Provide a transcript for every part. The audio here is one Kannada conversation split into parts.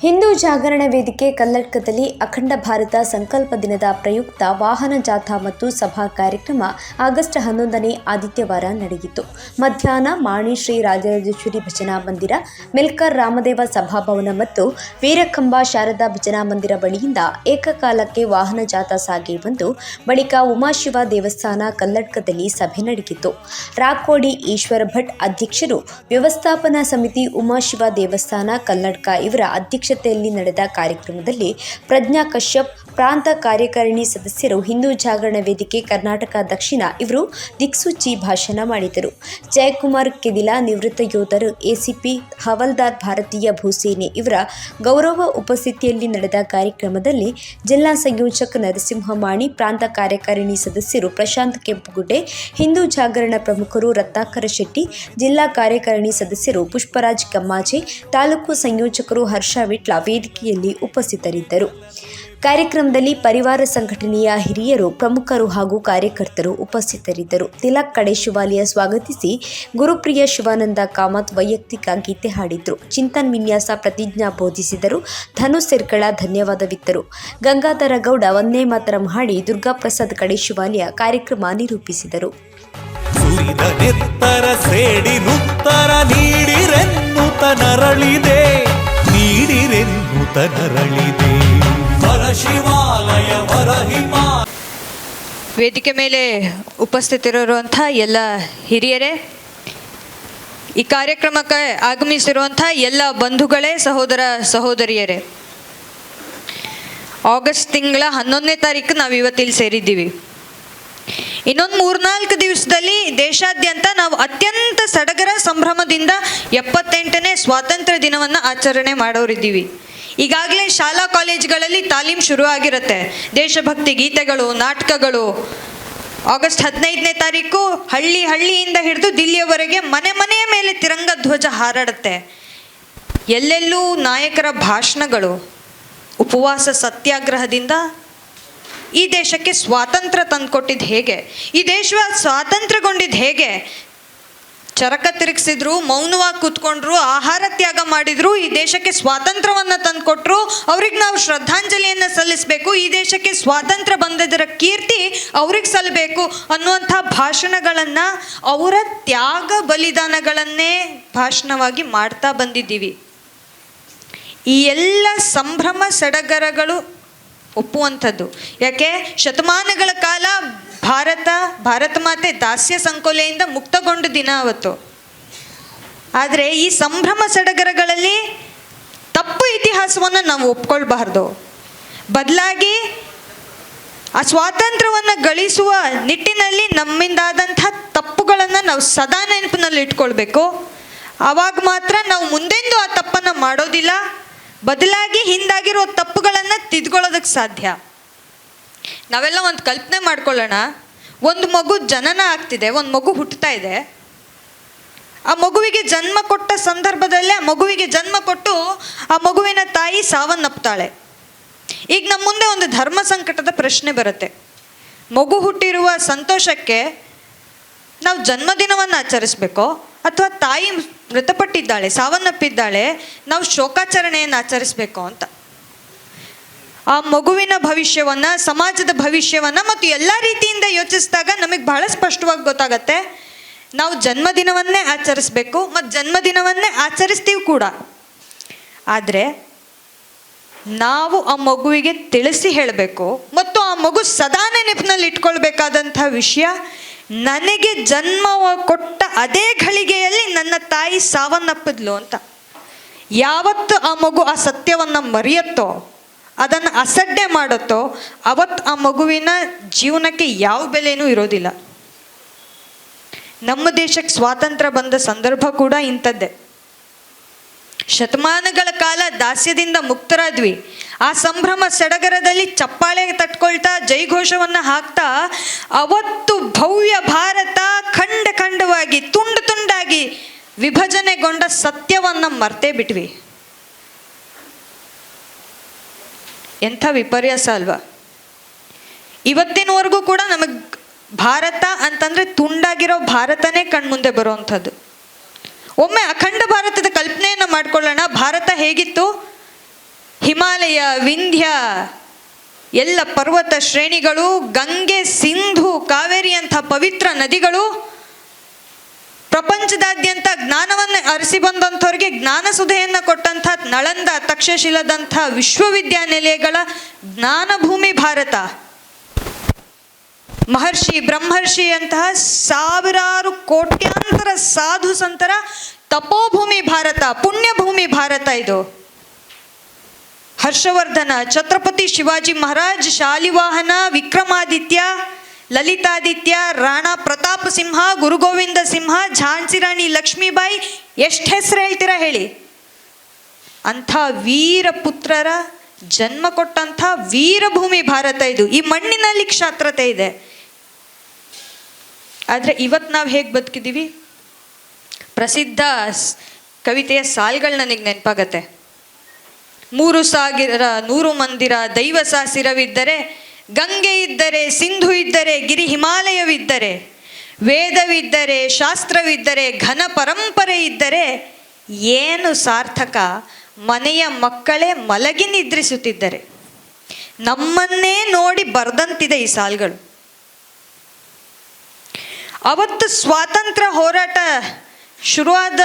ಹಿಂದೂ ಜಾಗರಣ ವೇದಿಕೆ ಕಲ್ಲಡ್ಕದಲ್ಲಿ ಅಖಂಡ ಭಾರತ ಸಂಕಲ್ಪ ದಿನದ ಪ್ರಯುಕ್ತ ವಾಹನ ಜಾಥಾ ಮತ್ತು ಸಭಾ ಕಾರ್ಯಕ್ರಮ ಆಗಸ್ಟ್ 11ನೇ ಆದಿತ್ಯವಾರ ನಡೆಯಿತು. ಮಧ್ಯಾಹ್ನ ಮಾಣಿ ಶ್ರೀ ರಾಜರಾಜೇಶ್ವರಿ ಭಜನಾ ಮಂದಿರ, ಮೆಲ್ಕರ್ ರಾಮದೇವ ಸಭಾಭವನ ಮತ್ತು ವೀರಕಂಬ ಶಾರದಾ ಭಜನಾ ಮಂದಿರ ಬಳಿಯಿಂದ ಏಕಕಾಲಕ್ಕೆ ವಾಹನ ಜಾಥಾ ಸಾಗಿ ಬಂದು ಬಳಿಕ ಉಮಾಶಿವ ದೇವಸ್ಥಾನ ಕಲ್ಲಡ್ಕದಲ್ಲಿ ಸಭೆ ನಡೆಯಿತು. ರಾಕೋಡಿ ಈಶ್ವರ ಭಟ್ ಅಧ್ಯಕ್ಷರು, ವ್ಯವಸ್ಥಾಪನಾ ಸಮಿತಿ ಉಮಾಶಿವ ದೇವಸ್ಥಾನ ಕಲ್ಲಡ್ಕ ಇವರ ಅಧ್ಯಕ್ಷತೆಯಲ್ಲಿ ನಡೆದ ಕಾರ್ಯಕ್ರಮದಲ್ಲಿ ಪ್ರಜ್ಞಾ ಕಶ್ಯಪ್, ಪ್ರಾಂತ ಕಾರ್ಯಕಾರಿಣಿ ಸದಸ್ಯರು, ಹಿಂದೂ ಜಾಗರಣ ವೇದಿಕೆ ಕರ್ನಾಟಕ ದಕ್ಷಿಣ ಇವರು ದಿಕ್ಸೂಚಿ ಭಾಷಣ ಮಾಡಿದರು. ಜಯಕುಮಾರ್ ಕೆದಿಲ, ನಿವೃತ್ತ ಯೋಧರು, ಎಸಿಪಿ ಹವಲ್ದಾರ್, ಭಾರತೀಯ ಭೂಸೇನೆ ಇವರ ಗೌರವ ಉಪಸ್ಥಿತಿಯಲ್ಲಿ ನಡೆದ ಕಾರ್ಯಕ್ರಮದಲ್ಲಿ ಜಿಲ್ಲಾ ಸಂಯೋಜಕ ನರಸಿಂಹ ಮಾಣಿ, ಪ್ರಾಂತ ಕಾರ್ಯಕಾರಿಣಿ ಸದಸ್ಯರು ಪ್ರಶಾಂತ್ ಕೆಂಪುಗುಡ್ಡೆ, ಹಿಂದೂ ಜಾಗರಣ ಪ್ರಮುಖರು ರತ್ನಾಕರ ಶೆಟ್ಟಿ, ಜಿಲ್ಲಾ ಕಾರ್ಯಕಾರಿಣಿ ಸದಸ್ಯರು ಪುಷ್ಪರಾಜ್ ಕಮ್ಮಾಜೆ, ತಾಲೂಕು ಸಂಯೋಜಕರು ಹರ್ಷ ವಿಟ್ಲ ವೇದಿಕೆಯಲ್ಲಿ ಉಪಸ್ಥಿತರಿದ್ದರು. ಕಾರ್ಯಕ್ರಮದಲ್ಲಿ ಪರಿವಾರ ಸಂಘಟನೆಯ ಹಿರಿಯರು, ಪ್ರಮುಖರು ಹಾಗೂ ಕಾರ್ಯಕರ್ತರು ಉಪಸ್ಥಿತರಿದ್ದರು. ತಿಲಕ್ ಕಡೇಶಿವಾಲಿಯ ಸ್ವಾಗತಿಸಿ ಗುರುಪ್ರಿಯ ಶಿವಾನಂದ ಕಾಮತ್ ವೈಯಕ್ತಿಕ ಗೀತೆ ಹಾಡಿದರು. ಚಿಂತನ್ ವಿನ್ಯಾಸ ಪ್ರತಿಜ್ಞಾ ಬೋಧಿಸಿದರು. ಧನು ಸೆರ್ಕಳ ಧನ್ಯವಾದವಿತ್ತರು. ಗಂಗಾಧರ ಗೌಡ ವಂದೇ ಮಾತರಂ ಹಾಡಿ ದುರ್ಗಾಪ್ರಸಾದ್ ಕಡೇಶಿವಾಲಿಯ ಕಾರ್ಯಕ್ರಮ ನಿರೂಪಿಸಿದರು. ವೇದಿಕೆ ಮೇಲೆ ಉಪಸ್ಥಿತರಿರುವಂಥ ಎಲ್ಲ ಹಿರಿಯರೇ, ಈ ಕಾರ್ಯಕ್ರಮಕ್ಕೆ ಆಗಮಿಸಿರುವಂಥ ಎಲ್ಲ ಬಂಧುಗಳೇ, ಸಹೋದರ ಸಹೋದರಿಯರೇ, ಆಗಸ್ಟ್ ತಿಂಗಳ 11ನೇ ತಾರೀಕು ನಾವು ಇವತ್ತಿಲ್ಲಿ ಸೇರಿದ್ದೀವಿ. ಇನ್ನೊಂದು 3-4 ದಿವಸದಲ್ಲಿ ದೇಶಾದ್ಯಂತ ನಾವು ಅತ್ಯಂತ ಸಡಗರ ಸಂಭ್ರಮದಿಂದ 78ನೇ ಸ್ವಾತಂತ್ರ್ಯ ದಿನವನ್ನು ಆಚರಣೆ ಮಾಡೋರಿದ್ದೀವಿ. ಈಗಾಗಲೇ ಶಾಲಾ ಕಾಲೇಜುಗಳಲ್ಲಿ ತಾಲೀಮ್ ಶುರು ಆಗಿರುತ್ತೆ. ದೇಶಭಕ್ತಿ ಗೀತೆಗಳು, ನಾಟಕಗಳು. ಆಗಸ್ಟ್ 15ನೇ ತಾರೀಕು ಹಳ್ಳಿಯಿಂದ ಹಿಡಿದು ದಿಲ್ಲಿಯವರೆಗೆ ಮನೆಯ ಮೇಲೆ ತಿರಂಗ ಧ್ವಜ ಹಾರಾಡುತ್ತೆ. ಎಲ್ಲೆಲ್ಲೂ ನಾಯಕರ ಭಾಷಣಗಳು. ಉಪವಾಸ ಸತ್ಯಾಗ್ರಹದಿಂದ ಈ ದೇಶಕ್ಕೆ ಸ್ವಾತಂತ್ರ್ಯ ತಂದುಕೊಟ್ಟಿದ್ದು ಹೇಗೆ, ಈ ದೇಶ ಸ್ವಾತಂತ್ರ್ಯಗೊಂಡಿದ್ದು ಹೇಗೆ, ಚರಕ ತಿರುಗಿಸಿದ್ರು, ಮೌನವಾಗಿ ಕೂತ್ಕೊಂಡ್ರು, ಆಹಾರ ತ್ಯಾಗ ಮಾಡಿದ್ರು, ಈ ದೇಶಕ್ಕೆ ಸ್ವಾತಂತ್ರ್ಯವನ್ನು ತಂದುಕೊಟ್ರು, ಅವ್ರಿಗೆ ನಾವು ಶ್ರದ್ಧಾಂಜಲಿಯನ್ನು ಸಲ್ಲಿಸಬೇಕು, ಈ ದೇಶಕ್ಕೆ ಸ್ವಾತಂತ್ರ್ಯ ಬಂದದರ ಕೀರ್ತಿ ಅವ್ರಿಗೆ ಸಲ್ಲಬೇಕು ಅನ್ನುವಂಥ ಭಾಷಣಗಳನ್ನು, ಅವರ ತ್ಯಾಗ ಬಲಿದಾನಗಳನ್ನೇ ಭಾಷಣವಾಗಿ ಮಾಡ್ತಾ ಬಂದಿದ್ದೀವಿ. ಈ ಎಲ್ಲ ಸಂಭ್ರಮ ಸಡಗರಗಳು ಒಪ್ಪುವಂಥದ್ದು. ಯಾಕೆ? ಶತಮಾನಗಳ ಕಾಲ ಭಾರತ ಮಾತೆ ದಾಸ್ಯ ಸಂಕೋಲೆಯಿಂದ ಮುಕ್ತಗೊಂಡ ದಿನ ಅವತ್ತು. ಆದರೆ ಈ ಸಂಭ್ರಮ ಸಡಗರಗಳಲ್ಲಿ ತಪ್ಪು ಇತಿಹಾಸವನ್ನು ನಾವು ಒಪ್ಕೊಳ್ಬಾರ್ದು. ಬದಲಾಗಿ ಆ ಸ್ವಾತಂತ್ರ್ಯವನ್ನು ಗಳಿಸುವ ನಿಟ್ಟಿನಲ್ಲಿ ನಮ್ಮಿಂದಾದಂಥ ತಪ್ಪುಗಳನ್ನು ನಾವು ಸದಾ ನೆನಪಿನಲ್ಲಿ ಇಟ್ಕೊಳ್ಬೇಕು. ಆವಾಗ ಮಾತ್ರ ನಾವು ಮುಂದೆಂದೂ ಆ ತಪ್ಪನ್ನು ಮಾಡೋದಿಲ್ಲ. ಬದಲಾಗಿ ಹಿಂದಾಗಿರೋ ತಪ್ಪುಗಳನ್ನು ತಿದ್ಕೊಳ್ಳೋದಕ್ಕೆ ಸಾಧ್ಯ. ನಾವೆಲ್ಲ ಒಂದು ಕಲ್ಪನೆ ಮಾಡ್ಕೊಳ್ಳೋಣ. ಒಂದು ಮಗು ಜನನ ಆಗ್ತಿದೆ, ಒಂದು ಮಗು ಹುಟ್ಟುತ್ತಾ ಇದೆ. ಆ ಮಗುವಿಗೆ ಜನ್ಮ ಕೊಟ್ಟ ಸಂದರ್ಭದಲ್ಲೇ ಆ ಮಗುವಿಗೆ ಜನ್ಮ ಕೊಟ್ಟು ಆ ಮಗುವಿನ ತಾಯಿ ಸಾವನ್ನಪ್ತಾಳೆ. ಈಗ ನಮ್ಮ ಮುಂದೆ ಒಂದು ಧರ್ಮ ಸಂಕಟದ ಪ್ರಶ್ನೆ ಬರುತ್ತೆ. ಮಗು ಹುಟ್ಟಿರುವ ಸಂತೋಷಕ್ಕೆ ನಾವು ಜನ್ಮದಿನವನ್ನು ಆಚರಿಸ್ಬೇಕೋ ಅಥವಾ ತಾಯಿ ಮೃತಪಟ್ಟಿದ್ದಾಳೆ, ಸಾವನ್ನಪ್ಪಿದ್ದಾಳೆ, ನಾವು ಶೋಕಾಚರಣೆಯನ್ನು ಆಚರಿಸ್ಬೇಕು ಅಂತ. ಆ ಮಗುವಿನ ಭವಿಷ್ಯವನ್ನು, ಸಮಾಜದ ಭವಿಷ್ಯವನ್ನು ಮತ್ತು ಎಲ್ಲ ರೀತಿಯಿಂದ ಯೋಚಿಸಿದಾಗ ನಮಗೆ ಬಹಳ ಸ್ಪಷ್ಟವಾಗಿ ಗೊತ್ತಾಗತ್ತೆ, ನಾವು ಜನ್ಮದಿನವನ್ನೇ ಆಚರಿಸ್ಬೇಕು ಮತ್ತು ಜನ್ಮದಿನವನ್ನೇ ಆಚರಿಸ್ತೀವಿ ಕೂಡ. ಆದರೆ ನಾವು ಆ ಮಗುವಿಗೆ ತಿಳಿಸಿ ಹೇಳಬೇಕು ಮತ್ತು ಆ ಮಗು ಸದಾ ನೆನಪಿನಲ್ಲಿ ಇಟ್ಕೊಳ್ಬೇಕಾದಂಥ ವಿಷಯ, ನನಗೆ ಜನ್ಮ ಕೊಟ್ಟ ಅದೇ ಘಳಿಗೆಯಲ್ಲಿ ನನ್ನ ತಾಯಿ ಸಾವನ್ನಪ್ಪಿದ್ಲು ಅಂತ. ಯಾವತ್ತು ಆ ಮಗು ಆ ಸತ್ಯವನ್ನು ಮರೆಯುತ್ತೋ, ಅದನ್ನು ಅಸಡ್ಡೆ ಮಾಡುತ್ತೋ, ಅವತ್ತು ಆ ಮಗುವಿನ ಜೀವನಕ್ಕೆ ಯಾವ ಬೆಲೆನೂ ಇರೋದಿಲ್ಲ. ನಮ್ಮ ದೇಶಕ್ಕೆ ಸ್ವಾತಂತ್ರ್ಯ ಬಂದ ಸಂದರ್ಭ ಕೂಡ ಇಂಥದ್ದೇ. ಶತಮಾನಗಳ ಕಾಲ ದಾಸ್ಯದಿಂದ ಮುಕ್ತರಾದ್ವಿ. ಆ ಸಂಭ್ರಮ ಸಡಗರದಲ್ಲಿ ಚಪ್ಪಾಳೆ ತಟ್ಕೊಳ್ತಾ, ಜೈಘೋಷವನ್ನು ಹಾಕ್ತಾ, ಅವತ್ತು ಭವ್ಯ ಭಾರತ ಖಂಡವಾಗಿ ತುಂಡಾಗಿ ವಿಭಜನೆಗೊಂಡ ಸತ್ಯವನ್ನು ಮರ್ತೇ ಬಿಟ್ವಿ. ಎಂಥ ವಿಪರ್ಯಾಸ ಅಲ್ವಾ? ಇವತ್ತಿನವರೆಗೂ ಕೂಡ ನಮಗೆ ಭಾರತ ಅಂತಂದರೆ ತುಂಡಾಗಿರೋ ಭಾರತನೇ ಕಣ್ಮುಂದೆ ಬರುವಂಥದ್ದು. ಒಮ್ಮೆ ಅಖಂಡ ಭಾರತದ ಕಲ್ಪನೆಯನ್ನು ಮಾಡ್ಕೊಳ್ಳೋಣ. ಭಾರತ ಹೇಗಿತ್ತು? ಹಿಮಾಲಯ, ವಿಂಧ್ಯ, ಎಲ್ಲ ಪರ್ವತ ಶ್ರೇಣಿಗಳು, ಗಂಗೆ, ಸಿಂಧು, ಕಾವೇರಿ ಅಂಥ ಪವಿತ್ರ ನದಿಗಳು, ಪ್ರಪಂಚದಾದ್ಯಂತ ಜ್ಞಾನವನ್ನು ಅರಸಿ ಬಂದಂಥವ್ರಿಗೆ ಜ್ಞಾನಸುಧೆಯನ್ನು ಕೊಟ್ಟಂಥ ನಳಂದ, ತಕ್ಷಶಿಲದಂಥ ವಿಶ್ವವಿದ್ಯಾನಿಲಯಗಳ ಜ್ಞಾನಭೂಮಿ ಭಾರತ. ಮಹರ್ಷಿ, ಬ್ರಹ್ಮರ್ಷಿ ಅಂತಹ ಸಾವಿರಾರು ಕೋಟ್ಯಾಂತರ ಸಾಧು ಸಂತರ ತಪೋಭೂಮಿ ಭಾರತ, ಪುಣ್ಯಭೂಮಿ ಭಾರತ ಇದು. ಹರ್ಷವರ್ಧನ, ಛತ್ರಪತಿ ಶಿವಾಜಿ ಮಹಾರಾಜ್, ಶಾಲಿವಾಹನ, ವಿಕ್ರಮಾದಿತ್ಯ, ಲಲಿತಾದಿತ್ಯ, ರಾಣಾ ಪ್ರತಾಪ್ ಸಿಂಹ, ಗುರು ಗೋವಿಂದ ಸಿಂಹ, ಝಾನ್ಸಿ ರಾಣಿ ಲಕ್ಷ್ಮೀಬಾಯಿ, ಎಷ್ಟು ಹೆಸರು ಹೇಳ್ತೀರಾ ಹೇಳಿ. ಅಂಥ ವೀರ ಪುತ್ರರ ಜನ್ಮ ಕೊಟ್ಟಂಥ ವೀರಭೂಮಿ ಭಾರತ ಇದು. ಈ ಮಣ್ಣಿನಲ್ಲಿ ಕ್ಷಾತ್ರತೆ ಇದೆ. ಆದರೆ ಇವತ್ತು ನಾವು ಹೇಗೆ ಬದುಕಿದ್ದೀವಿ? ಪ್ರಸಿದ್ಧ ಕವಿತೆಯ ಸಾಲ್ಗಳು ನನಗೆ ನೆನಪಾಗತ್ತೆ. 3,100 ಮಂದಿರ ದೈವ ಸಾಸಿರವಿದ್ದರೆ, ಗಂಗೆ ಇದ್ದರೆ, ಸಿಂಧು ಇದ್ದರೆ, ಗಿರಿ ಹಿಮಾಲಯವಿದ್ದರೆ, ವೇದವಿದ್ದರೆ, ಶಾಸ್ತ್ರವಿದ್ದರೆ, ಘನ ಪರಂಪರೆ ಇದ್ದರೆ ಏನು ಸಾರ್ಥಕ? ಮನೆಯ ಮಕ್ಕಳೇ ಮಲಗಿ ನಿದ್ರಿಸುತ್ತಿದ್ದರೆ. ನಮ್ಮನ್ನೇ ನೋಡಿ ಬರೆದಂತಿದೆ ಈ ಸಾಲ್ಗಳು. ಅವತ್ತು ಸ್ವಾತಂತ್ರ್ಯ ಹೋರಾಟ ಶುರುವಾದ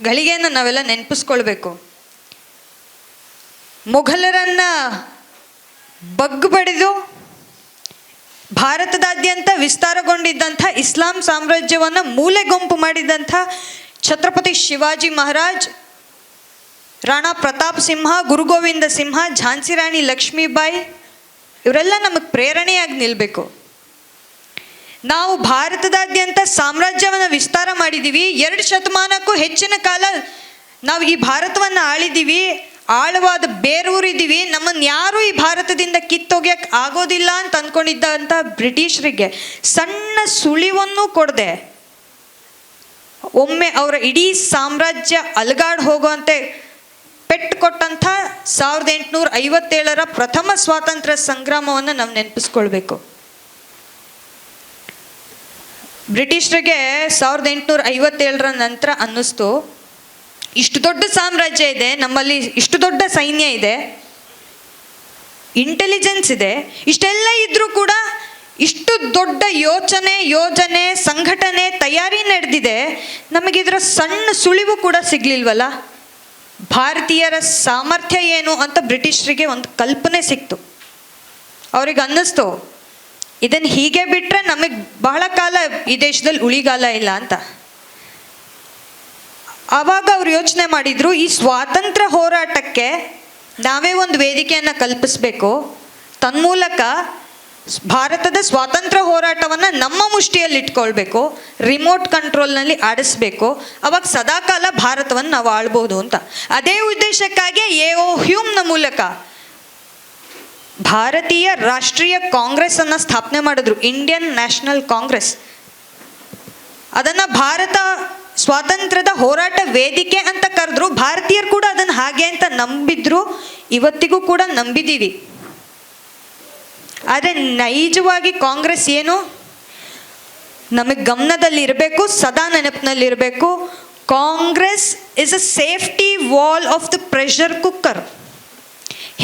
ಗಳಿಗೆಯನ್ನು ನಾವೆಲ್ಲ ನೆನಪಿಸ್ಕೊಳ್ಬೇಕು. ಮೊಘಲರನ್ನ ಬಗ್ಗುಬಡಿದು ಭಾರತದಾದ್ಯಂತ ವಿಸ್ತಾರಗೊಂಡಿದ್ದಂಥ ಇಸ್ಲಾಂ ಸಾಮ್ರಾಜ್ಯವನ್ನು ಮೂಲೆಗೊಂಪು ಮಾಡಿದಂಥ ಛತ್ರಪತಿ ಶಿವಾಜಿ ಮಹಾರಾಜ್, ರಾಣಾ ಪ್ರತಾಪ್ ಸಿಂಹ, ಗುರು ಗೋವಿಂದ ಸಿಂಹ, ಝಾನ್ಸಿ ರಾಣಿ ಲಕ್ಷ್ಮೀಬಾಯಿ ಇವರೆಲ್ಲ ನಮಗೆ ಪ್ರೇರಣೆಯಾಗಿ ನಿಲ್ಲಬೇಕು. ನಾವು ಭಾರತದಾದ್ಯಂತ ಸಾಮ್ರಾಜ್ಯವನ್ನು ವಿಸ್ತಾರ ಮಾಡಿದ್ದೀವಿ. 2 ಶತಮಾನಕ್ಕೂ ಹೆಚ್ಚಿನ ಕಾಲ ನಾವು ಈ ಭಾರತವನ್ನು ಆಳಿದ್ದೀವಿ, ಆಳವಾದ ಬೇರೂರಿದ್ದೀವಿ. ನಮ್ಮನ್ನು ಯಾರೂ ಈ ಭಾರತದಿಂದ ಕಿತ್ತೊಗೆಯಕ್ಕೆ ಆಗೋದಿಲ್ಲ ಅಂತ ಅಂದ್ಕೊಂಡಿದ್ದಂಥ ಬ್ರಿಟಿಷರಿಗೆ ಸಣ್ಣ ಸುಳಿವನ್ನು ಕೊಡದೆ ಒಮ್ಮೆ ಅವರ ಇಡೀ ಸಾಮ್ರಾಜ್ಯ ಅಲುಗಾಡ್ ಹೋಗುವಂತೆ ಪೆಟ್ಟು ಕೊಟ್ಟಂಥ 1857ರ ಪ್ರಥಮ ಸ್ವಾತಂತ್ರ್ಯ ಸಂಗ್ರಾಮವನ್ನು ನಾವು ನೆನಪಿಸ್ಕೊಳ್ಬೇಕು. ಬ್ರಿಟಿಷರಿಗೆ 1857ರ ನಂತರ ಅನ್ನಿಸ್ತು, ಇಷ್ಟು ದೊಡ್ಡ ಸಾಮ್ರಾಜ್ಯ ಇದೆ, ನಮ್ಮಲ್ಲಿ ಇಷ್ಟು ದೊಡ್ಡ ಸೈನ್ಯ ಇದೆ, ಇಂಟೆಲಿಜೆನ್ಸ್ ಇದೆ, ಇಷ್ಟೆಲ್ಲ ಇದ್ರೂ ಕೂಡ ಇಷ್ಟು ದೊಡ್ಡ ಯೋಜನೆ, ಸಂಘಟನೆ, ತಯಾರಿ ನಡೆದಿದೆ, ನಮಗಿದರ ಸಣ್ಣ ಸುಳಿವು ಕೂಡ ಸಿಗ್ಲಿಲ್ವಲ್ಲ. ಭಾರತೀಯರ ಸಾಮರ್ಥ್ಯ ಏನು ಅಂತ ಬ್ರಿಟಿಷರಿಗೆ ಒಂದು ಕಲ್ಪನೆ ಸಿಕ್ತು. ಅವ್ರಿಗೆ ಅನ್ನಿಸ್ತು, ಇದನ್ನು ಹೀಗೆ ಬಿಟ್ಟರೆ ನಮಗೆ ಬಹಳ ಕಾಲ ಈ ದೇಶದಲ್ಲಿ ಉಳಿಗಾಲ ಇಲ್ಲ ಅಂತ. ಆವಾಗ ಅವ್ರು ಯೋಚನೆ ಮಾಡಿದರು, ಈ ಸ್ವಾತಂತ್ರ್ಯ ಹೋರಾಟಕ್ಕೆ ನಾವೇ ಒಂದು ವೇದಿಕೆಯನ್ನು ಕಲ್ಪಿಸಬೇಕು, ತನ್ಮೂಲಕ ಭಾರತದ ಸ್ವಾತಂತ್ರ್ಯ ಹೋರಾಟವನ್ನು ನಮ್ಮ ಮುಷ್ಟಿಯಲ್ಲಿ ಇಟ್ಕೊಳ್ಬೇಕು, ರಿಮೋಟ್ ಕಂಟ್ರೋಲ್ನಲ್ಲಿ ಆಡಿಸ್ಬೇಕು, ಅವಾಗ ಸದಾಕಾಲ ಭಾರತವನ್ನು ನಾವು ಆಳ್ಬೋದು ಅಂತ. ಅದೇ ಉದ್ದೇಶಕ್ಕಾಗಿ ಎ.ಓ. ಹ್ಯೂಮ್ನ ಮೂಲಕ ಭಾರತೀಯ ರಾಷ್ಟ್ರೀಯ ಕಾಂಗ್ರೆಸ್ ಅನ್ನು ಸ್ಥಾಪನೆ ಮಾಡಿದ್ರು, ಇಂಡಿಯನ್ ನ್ಯಾಷನಲ್ ಕಾಂಗ್ರೆಸ್. ಅದನ್ನು ಭಾರತ ಸ್ವಾತಂತ್ರ್ಯದ ಹೋರಾಟ ವೇದಿಕೆ ಅಂತ ಕರೆದ್ರು. ಭಾರತೀಯರು ಕೂಡ ಅದನ್ನು ಹಾಗೆ ಅಂತ ನಂಬಿದ್ರು, ಇವತ್ತಿಗೂ ಕೂಡ ನಂಬಿದ್ದೀವಿ. ಆದರೆ ನೈಜವಾಗಿ ಕಾಂಗ್ರೆಸ್ ಏನು ನಮಗೆ ಗಮನದಲ್ಲಿರಬೇಕು, ಸದಾ ನೆನಪಿನಲ್ಲಿರಬೇಕು. Congress is a safety valve of the pressure cooker.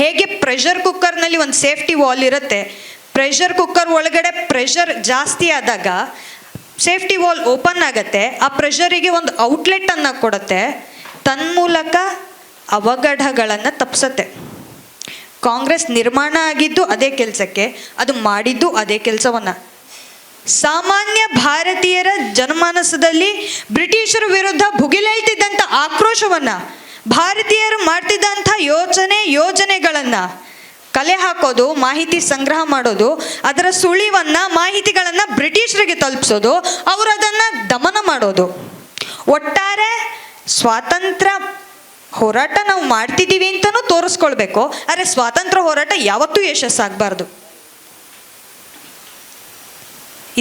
ಹೇಗೆ ಪ್ರೆಷರ್ ಕುಕ್ಕರ್ನಲ್ಲಿ ಒಂದು ಸೇಫ್ಟಿ ವಾಲ್ ಇರುತ್ತೆ, ಪ್ರೆಷರ್ ಕುಕ್ಕರ್ ಒಳಗಡೆ ಪ್ರೆಷರ್ ಜಾಸ್ತಿ ಆದಾಗ ಸೇಫ್ಟಿ ವಾಲ್ ಓಪನ್ ಆಗುತ್ತೆ, ಆ ಪ್ರೆಷರಿಗೆ ಒಂದು ಔಟ್ಲೆಟನ್ನು ಕೊಡುತ್ತೆ, ತನ್ಮೂಲಕ ಅವಘಡಗಳನ್ನು ತಪ್ಪಿಸುತ್ತೆ. ಕಾಂಗ್ರೆಸ್ ನಿರ್ಮಾಣ ಆಗಿದ್ದು ಅದೇ ಕೆಲಸಕ್ಕೆ, ಅದು ಮಾಡಿದ್ದು ಅದೇ ಕೆಲಸವನ್ನು. ಸಾಮಾನ್ಯ ಭಾರತೀಯರ ಜನಮಾನಸದಲ್ಲಿ ಬ್ರಿಟಿಷರ ವಿರುದ್ಧ ಭುಗಿಲೇಳ್ತಿದ್ದಂಥ ಆಕ್ರೋಶವನ್ನು, ಭಾರತೀಯರು ಮಾಡ್ತಿದ್ದಂಥ ಯೋಜನೆಗಳನ್ನು ಕಲೆ ಹಾಕೋದು, ಮಾಹಿತಿ ಸಂಗ್ರಹ ಮಾಡೋದು, ಅದರ ಸುಳಿವನ್ನು ಮಾಹಿತಿಗಳನ್ನು ಬ್ರಿಟಿಷರಿಗೆ ತಲುಪಿಸೋದು, ಅವರು ಅದನ್ನು ದಮನ ಮಾಡೋದು. ಒಟ್ಟಾರೆ ಸ್ವಾತಂತ್ರ್ಯ ಹೋರಾಟ ನಾವು ಮಾಡ್ತಿದ್ದೀವಿ ಅಂತಲೂ ತೋರಿಸ್ಕೊಳ್ಬೇಕು, ಆದರೆ ಸ್ವಾತಂತ್ರ್ಯ ಹೋರಾಟ ಯಾವತ್ತೂ ಯಶಸ್ಸಾಗಬಾರ್ದು.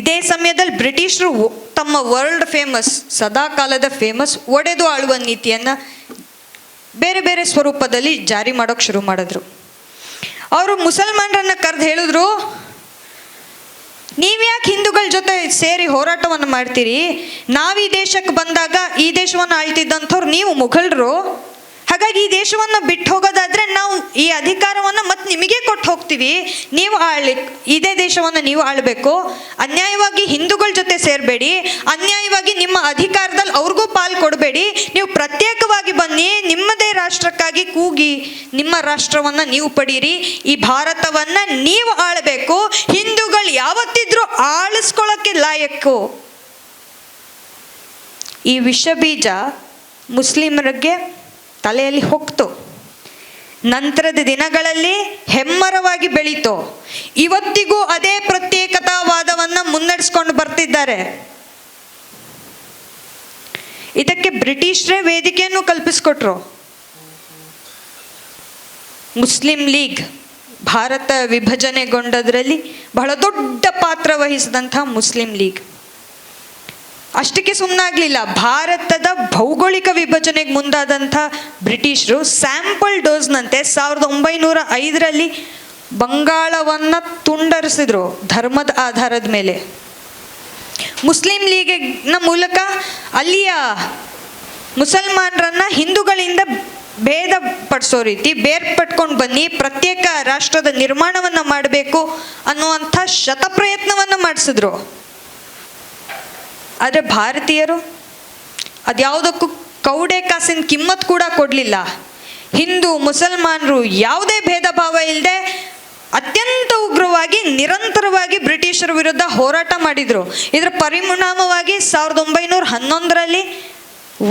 ಇದೇ ಸಮಯದಲ್ಲಿ ಬ್ರಿಟಿಷರು ತಮ್ಮ ವರ್ಲ್ಡ್ ಫೇಮಸ್, ಸದಾ ಕಾಲದ ಫೇಮಸ್ ಒಡೆದು ಆಳುವ ನೀತಿಯನ್ನು ಬೇರೆ ಬೇರೆ ಸ್ವರೂಪದಲ್ಲಿ ಜಾರಿ ಮಾಡೋಕ್ಕೆ ಶುರು ಮಾಡಿದ್ರು. ಅವರು ಮುಸಲ್ಮಾನರನ್ನು ಕರೆದು ಹೇಳಿದ್ರು, ನೀವ್ಯಾಕೆ ಹಿಂದೂಗಳ ಜೊತೆ ಸೇರಿ ಹೋರಾಟವನ್ನು ಮಾಡ್ತೀರಿ? ನಾವು ಈ ದೇಶಕ್ಕೆ ಬಂದಾಗ ಈ ದೇಶವನ್ನು ಆಳ್ತಿದ್ದಂಥವ್ರು ನೀವು ಮುಘಲರು, ಹಾಗಾಗಿ ಈ ದೇಶವನ್ನು ಬಿಟ್ಟು ಹೋಗೋದಾದ್ರೆ ನಾವು ಈ ಅಧಿಕಾರವನ್ನು ಮತ್ತೆ ನಿಮಗೆ ಕೊಟ್ಟು ಹೋಗ್ತೀವಿ, ನೀವು ಇದೇ ದೇಶವನ್ನು ನೀವು ಆಳಬೇಕು, ಅನ್ಯಾಯವಾಗಿ ಹಿಂದೂಗಳ ಜೊತೆ ಸೇರಬೇಡಿ, ಅನ್ಯಾಯವಾಗಿ ನಿಮ್ಮ ಅಧಿಕಾರದಲ್ಲಿ ಅವ್ರಿಗೂ ಪಾಲು ಕೊಡಬೇಡಿ, ನೀವು ಪ್ರತ್ಯೇಕವಾಗಿ ಬನ್ನಿ, ನಿಮ್ಮದೇ ರಾಷ್ಟ್ರಕ್ಕಾಗಿ ಕೂಗಿ ನಿಮ್ಮ ರಾಷ್ಟ್ರವನ್ನು ನೀವು ಪಡೀರಿ, ಈ ಭಾರತವನ್ನು ನೀವು ಆಳಬೇಕು, ಹಿಂದೂಗಳು ಯಾವತ್ತಿದ್ರೂ ಆಳಿಸ್ಕೊಳ್ಳೋಕ್ಕೆ ಲಾಯಕ್ಕು. ಈ ವಿಷ ಬೀಜ ಮುಸ್ಲಿಮರಿಗೆ ತಲೆಯಲ್ಲಿ ಹೋಗ್ತು. ನಂತರದ ದಿನಗಳಲ್ಲಿ ಹೆಮ್ಮರವಾಗಿ ಬೆಳೀತು. ಇವತ್ತಿಗೂ ಅದೇ ಪ್ರತ್ಯೇಕತಾವಾದವನ್ನು ಮುನ್ನಡೆಸ್ಕೊಂಡು ಬರ್ತಿದ್ದಾರೆ. ಇದಕ್ಕೆ ಬ್ರಿಟಿಷರೇ ವೇದಿಕೆಯನ್ನು ಕಲ್ಪಿಸ್ಕೊಟ್ರು. ಮುಸ್ಲಿಂ ಲೀಗ್ ಭಾರತ ವಿಭಜನೆಗೊಂಡದ್ರಲ್ಲಿ ಬಹಳ ದೊಡ್ಡ ಪಾತ್ರ ವಹಿಸಿದಂಥ ಮುಸ್ಲಿಂ ಲೀಗ್ ಅಷ್ಟಕ್ಕೆ ಸುಮ್ಮನಾಗಲಿಲ್ಲ. ಭಾರತದ ಭೌಗೋಳಿಕ ವಿಭಜನೆಗೆ ಮುಂದಾದಂಥ ಬ್ರಿಟಿಷರು ಸ್ಯಾಂಪಲ್ ಡೋಸ್ನಂತೆ 1905ರಲ್ಲಿ ಬಂಗಾಳವನ್ನು ತುಂಡರಿಸಿದ್ರು ಧರ್ಮದ ಆಧಾರದ ಮೇಲೆ. ಮುಸ್ಲಿಂ ಲೀಗಿನ ಮೂಲಕ ಅಲ್ಲಿಯ ಮುಸಲ್ಮಾನರನ್ನು ಹಿಂದೂಗಳಿಂದ ಭೇದ ಪಡಿಸೋ ರೀತಿ ಬೇರ್ಪಟ್ಕೊಂಡು ಬನ್ನಿ, ಪ್ರತ್ಯೇಕ ರಾಷ್ಟ್ರದ ನಿರ್ಮಾಣವನ್ನು ಮಾಡಬೇಕು ಅನ್ನುವಂಥ ಶತಪ್ರಯತ್ನವನ್ನು ಮಾಡಿಸಿದ್ರು. ಆದರೆ ಭಾರತೀಯರು ಅದ್ಯಾವುದಕ್ಕೂ ಕೌಡೆ ಕಾಸಿನ ಕಿಮ್ಮತ್ತು ಕೂಡ ಕೊಡಲಿಲ್ಲ. ಹಿಂದೂ ಮುಸಲ್ಮಾನರು ಯಾವುದೇ ಭೇದ ಭಾವ ಇಲ್ಲದೆ ಅತ್ಯಂತ ಉಗ್ರವಾಗಿ ನಿರಂತರವಾಗಿ ಬ್ರಿಟಿಷರ ವಿರುದ್ಧ ಹೋರಾಟ ಮಾಡಿದರು. ಇದರ ಪರಿಣಾಮವಾಗಿ 1911ರಲ್ಲಿ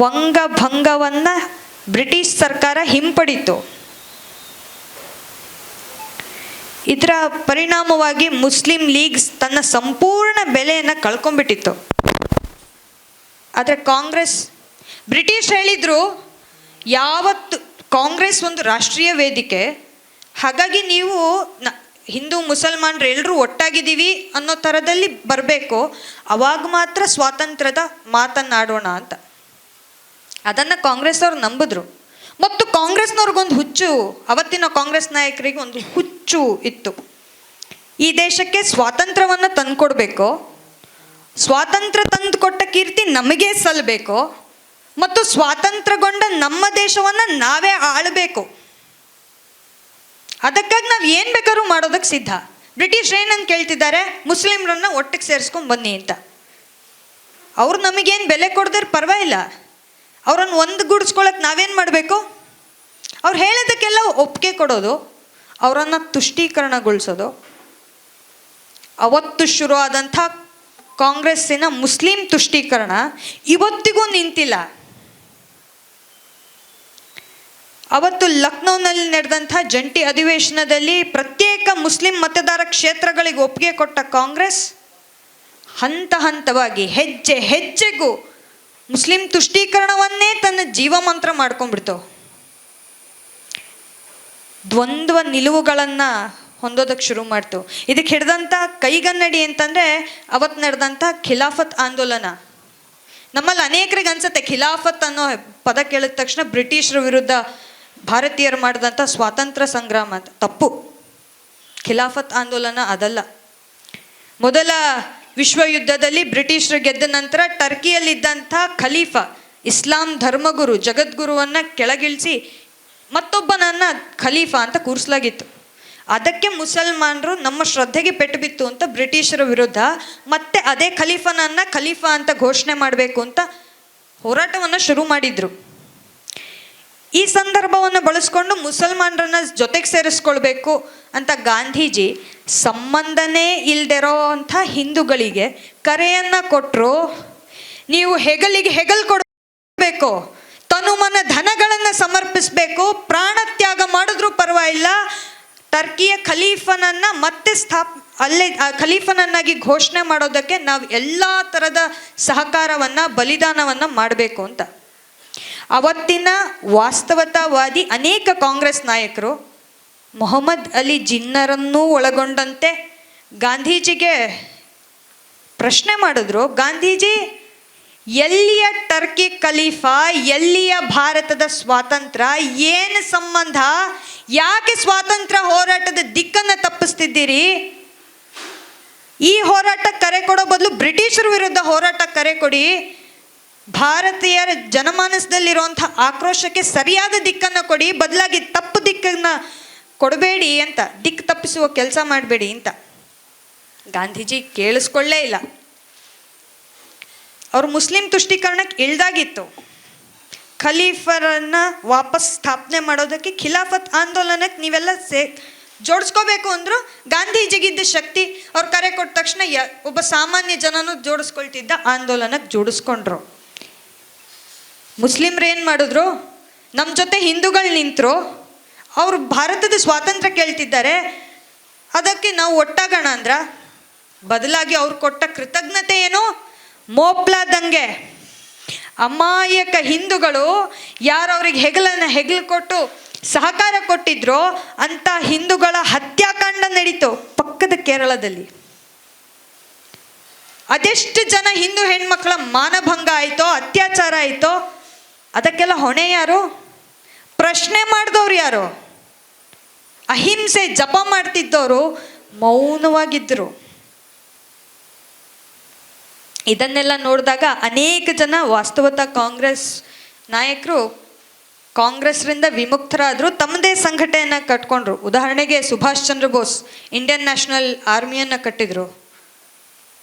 ವಂಗಭಂಗವನ್ನು ಬ್ರಿಟಿಷ್ ಸರ್ಕಾರ ಹಿಂಪಡಿತು. ಇದರ ಪರಿಣಾಮವಾಗಿ ಮುಸ್ಲಿಂ ಲೀಗ್ ತನ್ನ ಸಂಪೂರ್ಣ ಬೆಲೆಯನ್ನು ಕಳ್ಕೊಂಡ್ಬಿಟ್ಟಿತ್ತು. ಆದರೆ ಬ್ರಿಟಿಷ್ ಹೇಳಿದರು, ಯಾವತ್ತು ಕಾಂಗ್ರೆಸ್ ಒಂದು ರಾಷ್ಟ್ರೀಯ ವೇದಿಕೆ, ಹಾಗಾಗಿ ನೀವು ಹಿಂದೂ ಮುಸಲ್ಮಾನರು ಎಲ್ಲರೂ ಒಟ್ಟಾಗಿದ್ದೀವಿ ಅನ್ನೋ ಥರದಲ್ಲಿ ಬರಬೇಕು, ಅವಾಗ ಮಾತ್ರ ಸ್ವಾತಂತ್ರ್ಯದ ಮಾತನ್ನಾಡೋಣ ಅಂತ. ಅದನ್ನು ಕಾಂಗ್ರೆಸ್ ಅವ್ರು ನಂಬಿದ್ರು. ಮತ್ತು ಕಾಂಗ್ರೆಸ್ನವ್ರಿಗೊಂದು ಹುಚ್ಚು, ಅವತ್ತಿನ ಕಾಂಗ್ರೆಸ್ ನಾಯಕರಿಗೆ ಒಂದು ಹುಚ್ಚು ಇತ್ತು. ಈ ದೇಶಕ್ಕೆ ಸ್ವಾತಂತ್ರ್ಯವನ್ನು ತಂದುಕೊಡ್ಬೇಕು, ಸ್ವಾತಂತ್ರ್ಯ ತಂದು ಕೊಟ್ಟ ಕೀರ್ತಿ ನಮಗೇ ಸಲ್ಲಬೇಕು, ಮತ್ತು ಸ್ವಾತಂತ್ರ್ಯಗೊಂಡ ನಮ್ಮ ದೇಶವನ್ನು ನಾವೇ ಆಳಬೇಕು. ಅದಕ್ಕಾಗಿ ನಾವು ಏನು ಬೇಕಾದ್ರೂ ಮಾಡೋದಕ್ಕೆ ಸಿದ್ಧ. ಬ್ರಿಟಿಷ್ ಏನಂತ ಕೇಳ್ತಿದ್ದಾರೆ, ಮುಸ್ಲಿಮ್ರನ್ನ ಒಟ್ಟಿಗೆ ಸೇರಿಸ್ಕೊಂಡು ಬನ್ನಿ ಅಂತ. ಅವ್ರು ನಮಗೇನು ಬೆಲೆ ಕೊಡದ್ರೆ ಪರವಾಗಿಲ್ಲ, ಅವ್ರನ್ನ ಒಂದುಗೂಡಿಸ್ಕೊಳ್ಳೋಕೆ ನಾವೇನು ಮಾಡಬೇಕು? ಅವ್ರು ಹೇಳೋದಕ್ಕೆಲ್ಲ ಒಪ್ಪಿಗೆ ಕೊಡೋದು, ಅವರನ್ನು ತುಷ್ಟೀಕರಣಗೊಳಿಸೋದು. ಅವತ್ತು ಶುರು ಆದಂಥ ಕಾಂಗ್ರೆಸ್ಸಿನ ಮುಸ್ಲಿಂ ತುಷ್ಟೀಕರಣ ಇವತ್ತಿಗೂ ನಿಂತಿಲ್ಲ. ಅವತ್ತು ಲಕ್ನೋನಲ್ಲಿ ನಡೆದಂಥ ಜಂಟಿ ಅಧಿವೇಶನದಲ್ಲಿ ಪ್ರತ್ಯೇಕ ಮುಸ್ಲಿಂ ಮತದಾರ ಕ್ಷೇತ್ರಗಳಿಗೆ ಒಪ್ಪಿಗೆ ಕೊಟ್ಟ ಕಾಂಗ್ರೆಸ್ ಹಂತ ಹಂತವಾಗಿ ಹೆಜ್ಜೆ ಹೆಜ್ಜೆಗೂ ಮುಸ್ಲಿಂ ತುಷ್ಟೀಕರಣವನ್ನೇ ತನ್ನ ಜೀವಮಂತ್ರ ಮಾಡ್ಕೊಂಡ್ಬಿಡ್ತು. ದ್ವಂದ್ವ ನಿಲುವುಗಳನ್ನು ಹೊಂದೋದಕ್ಕೆ ಶುರು ಮಾಡ್ತು. ಇದಕ್ಕೆ ಹಿಡ್ದಂಥ ಕೈಗನ್ನಡಿ ಅಂತಂದರೆ ಅವತ್ತು ನಡೆದಂಥ ಖಿಲಾಫತ್ ಆಂದೋಲನ. ನಮ್ಮಲ್ಲಿ ಅನೇಕರಿಗೆ ಅನ್ಸುತ್ತೆ ಖಿಲಾಫತ್ ಅನ್ನೋ ಪದ ಕೇಳಿದ ತಕ್ಷಣ ಬ್ರಿಟಿಷರ ವಿರುದ್ಧ ಭಾರತೀಯರು ಮಾಡಿದಂಥ ಸ್ವಾತಂತ್ರ್ಯ ಸಂಗ್ರಾಮ ಅಂತ. ತಪ್ಪು. ಖಿಲಾಫತ್ ಆಂದೋಲನ ಅದಲ್ಲ. ಮೊದಲ ವಿಶ್ವ ಯುದ್ಧದಲ್ಲಿ ಬ್ರಿಟಿಷರು ಗೆದ್ದ ನಂತರ ಟರ್ಕಿಯಲ್ಲಿದ್ದಂಥ ಖಲೀಫಾ, ಇಸ್ಲಾಂ ಧರ್ಮಗುರು, ಜಗದ್ಗುರುವನ್ನು ಕೆಳಗಿಳಿಸಿ ಮತ್ತೊಬ್ಬನನ್ನು ಖಲೀಫಾ ಅಂತ ಕೂರಿಸಲಾಗಿತ್ತು. ಅದಕ್ಕೆ ಮುಸಲ್ಮಾನರು ನಮ್ಮ ಶ್ರದ್ಧೆಗೆ ಪೆಟ್ಟು ಬಿತ್ತು ಅಂತ ಬ್ರಿಟಿಷರ ವಿರುದ್ಧ ಮತ್ತೆ ಅದೇ ಖಲೀಫಾ ಅಂತ ಘೋಷಣೆ ಮಾಡಬೇಕು ಅಂತ ಹೋರಾಟವನ್ನು ಶುರು ಮಾಡಿದರು. ಈ ಸಂದರ್ಭವನ್ನು ಬಳಸ್ಕೊಂಡು ಮುಸಲ್ಮಾನರನ್ನ ಜೊತೆಗೆ ಸೇರಿಸ್ಕೊಳ್ಬೇಕು ಅಂತ ಗಾಂಧೀಜಿ ಸಂಬಂಧನೇ ಇಲ್ದಿರೋ ಅಂಥ ಹಿಂದೂಗಳಿಗೆ ಕರೆಯನ್ನು ಕೊಟ್ಟರು. ನೀವು ಹೆಗಲಿಗೆ ಹೆಗಲು ಕೊಡಬೇಕು, ತನುಮನ ಧನಗಳನ್ನು ಸಮರ್ಪಿಸಬೇಕು, ಪ್ರಾಣ ತ್ಯಾಗ ಮಾಡಿದ್ರೂ ಪರವಾಗಿಲ್ಲ, ಟರ್ಕಿಯ ಖಲೀಫನನ್ನು ಮತ್ತೆ ಅಲ್ಲೇ ಖಲೀಫನನ್ನಾಗಿ ಘೋಷಣೆ ಮಾಡೋದಕ್ಕೆ ನಾವು ಎಲ್ಲ ಥರದ ಸಹಕಾರವನ್ನು ಬಲಿದಾನವನ್ನು ಮಾಡಬೇಕು ಅಂತ. ಅವತ್ತಿನ ವಾಸ್ತವತಾವಾದಿ ಅನೇಕ ಕಾಂಗ್ರೆಸ್ ನಾಯಕರು ಮೊಹಮ್ಮದ್ ಅಲಿ ಜಿನ್ನರನ್ನೂ ಒಳಗೊಂಡಂತೆ ಗಾಂಧೀಜಿಗೆ ಪ್ರಶ್ನೆ ಮಾಡಿದ್ರು. ಗಾಂಧೀಜಿ, ಎಲ್ಲಿಯ ಟರ್ಕಿ ಖಲೀಫಾ, ಎಲ್ಲಿಯ ಭಾರತದ ಸ್ವಾತಂತ್ರ್ಯ, ಏನು ಸಂಬಂಧ, ಯಾಕೆ ಸ್ವಾತಂತ್ರ್ಯ ಹೋರಾಟದ ದಿಕ್ಕನ್ನು ತಪ್ಪಿಸ್ತಿದ್ದೀರಿ? ಈ ಹೋರಾಟ ಕರೆ ಕೊಡೋ ಬದಲು ಬ್ರಿಟಿಷರ ವಿರುದ್ಧ ಹೋರಾಟ ಕರೆ ಕೊಡಿ. ಭಾರತೀಯರ ಜನಮಾನಸದಲ್ಲಿರುವಂಥ ಆಕ್ರೋಶಕ್ಕೆ ಸರಿಯಾದ ದಿಕ್ಕನ್ನು ಕೊಡಿ, ಬದಲಾಗಿ ತಪ್ಪು ದಿಕ್ಕನ್ನು ಕೊಡಬೇಡಿ ಅಂತ, ದಿಕ್ಕು ತಪ್ಪಿಸುವ ಕೆಲಸ ಮಾಡಬೇಡಿ ಅಂತ. ಗಾಂಧೀಜಿ ಕೇಳಿಸ್ಕೊಳ್ಳೇ ಇಲ್ಲ. ಅವರು ಮುಸ್ಲಿಂ ತುಷ್ಟೀಕರಣಕ್ಕೆ ಇಳ್ದಾಗಿತ್ತು. ಖಲೀಫರನ್ನು ವಾಪಸ್ ಸ್ಥಾಪನೆ ಮಾಡೋದಕ್ಕೆ ಖಿಲಾಫತ್ ಆಂದೋಲನಕ್ಕೆ ನೀವೆಲ್ಲ ಜೋಡಿಸ್ಕೋಬೇಕು ಅಂದರು. ಗಾಂಧೀಜಿಗಿದ್ದ ಶಕ್ತಿ ಅವ್ರು ಕರೆ ಕೊಟ್ಟ ತಕ್ಷಣ ಒಬ್ಬ ಸಾಮಾನ್ಯ ಜನನೂ ಜೋಡಿಸ್ಕೊಳ್ತಿದ್ದ ಆಂದೋಲನಕ್ಕೆ ಜೋಡಿಸ್ಕೊಂಡ್ರು. ಮುಸ್ಲಿಮ್ರು ಏನು ಮಾಡಿದ್ರು, ನಮ್ಮ ಜೊತೆ ಹಿಂದೂಗಳು ನಿಂತರು, ಅವರು ಭಾರತದ ಸ್ವಾತಂತ್ರ್ಯ ಕೇಳ್ತಿದ್ದಾರೆ, ಅದಕ್ಕೆ ನಾವು ಒಟ್ಟಾಗೋಣ ಅಂದ್ರ. ಬದಲಾಗಿ ಅವ್ರು ಕೊಟ್ಟ ಕೃತಜ್ಞತೆ ಏನು, ಮೋಪ್ಲಾ ದಂಗೆ. ಅಮಾಯಕ ಹಿಂದೂಗಳು ಯಾರು ಅವ್ರಿಗೆ ಹೆಗಲು ಕೊಟ್ಟು ಸಹಕಾರ ಕೊಟ್ಟಿದ್ರೋ ಅಂತ ಹಿಂದೂಗಳ ಹತ್ಯಾಕಾಂಡ ನಡೀತು ಪಕ್ಕದ ಕೇರಳದಲ್ಲಿ. ಅದೆಷ್ಟು ಜನ ಹಿಂದೂ ಹೆಣ್ಮಕ್ಳ ಮಾನಭಂಗ ಆಯಿತೋ, ಅತ್ಯಾಚಾರ ಆಯಿತೋ, ಅದಕ್ಕೆಲ್ಲ ಹೊಣೆ ಯಾರು? ಪ್ರಶ್ನೆ ಮಾಡಿದವ್ರು ಯಾರು? ಅಹಿಂಸೆ ಜಪ ಮಾಡ್ತಿದ್ದವರು ಮೌನವಾಗಿದ್ದರು. ಇದನ್ನೆಲ್ಲ ನೋಡಿದಾಗ ಅನೇಕ ಜನ ವಾಸ್ತವತಃ ಕಾಂಗ್ರೆಸ್ ನಾಯಕರು ಕಾಂಗ್ರೆಸ್ರಿಂದ ವಿಮುಕ್ತರಾದರು, ತಮ್ಮದೇ ಸಂಘಟನೆಯನ್ನು ಕಟ್ಕೊಂಡ್ರು. ಉದಾಹರಣೆಗೆ ಸುಭಾಷ್ ಚಂದ್ರ ಬೋಸ್ ಇಂಡಿಯನ್ ನ್ಯಾಷನಲ್ ಆರ್ಮಿಯನ್ನು ಕಟ್ಟಿದರು.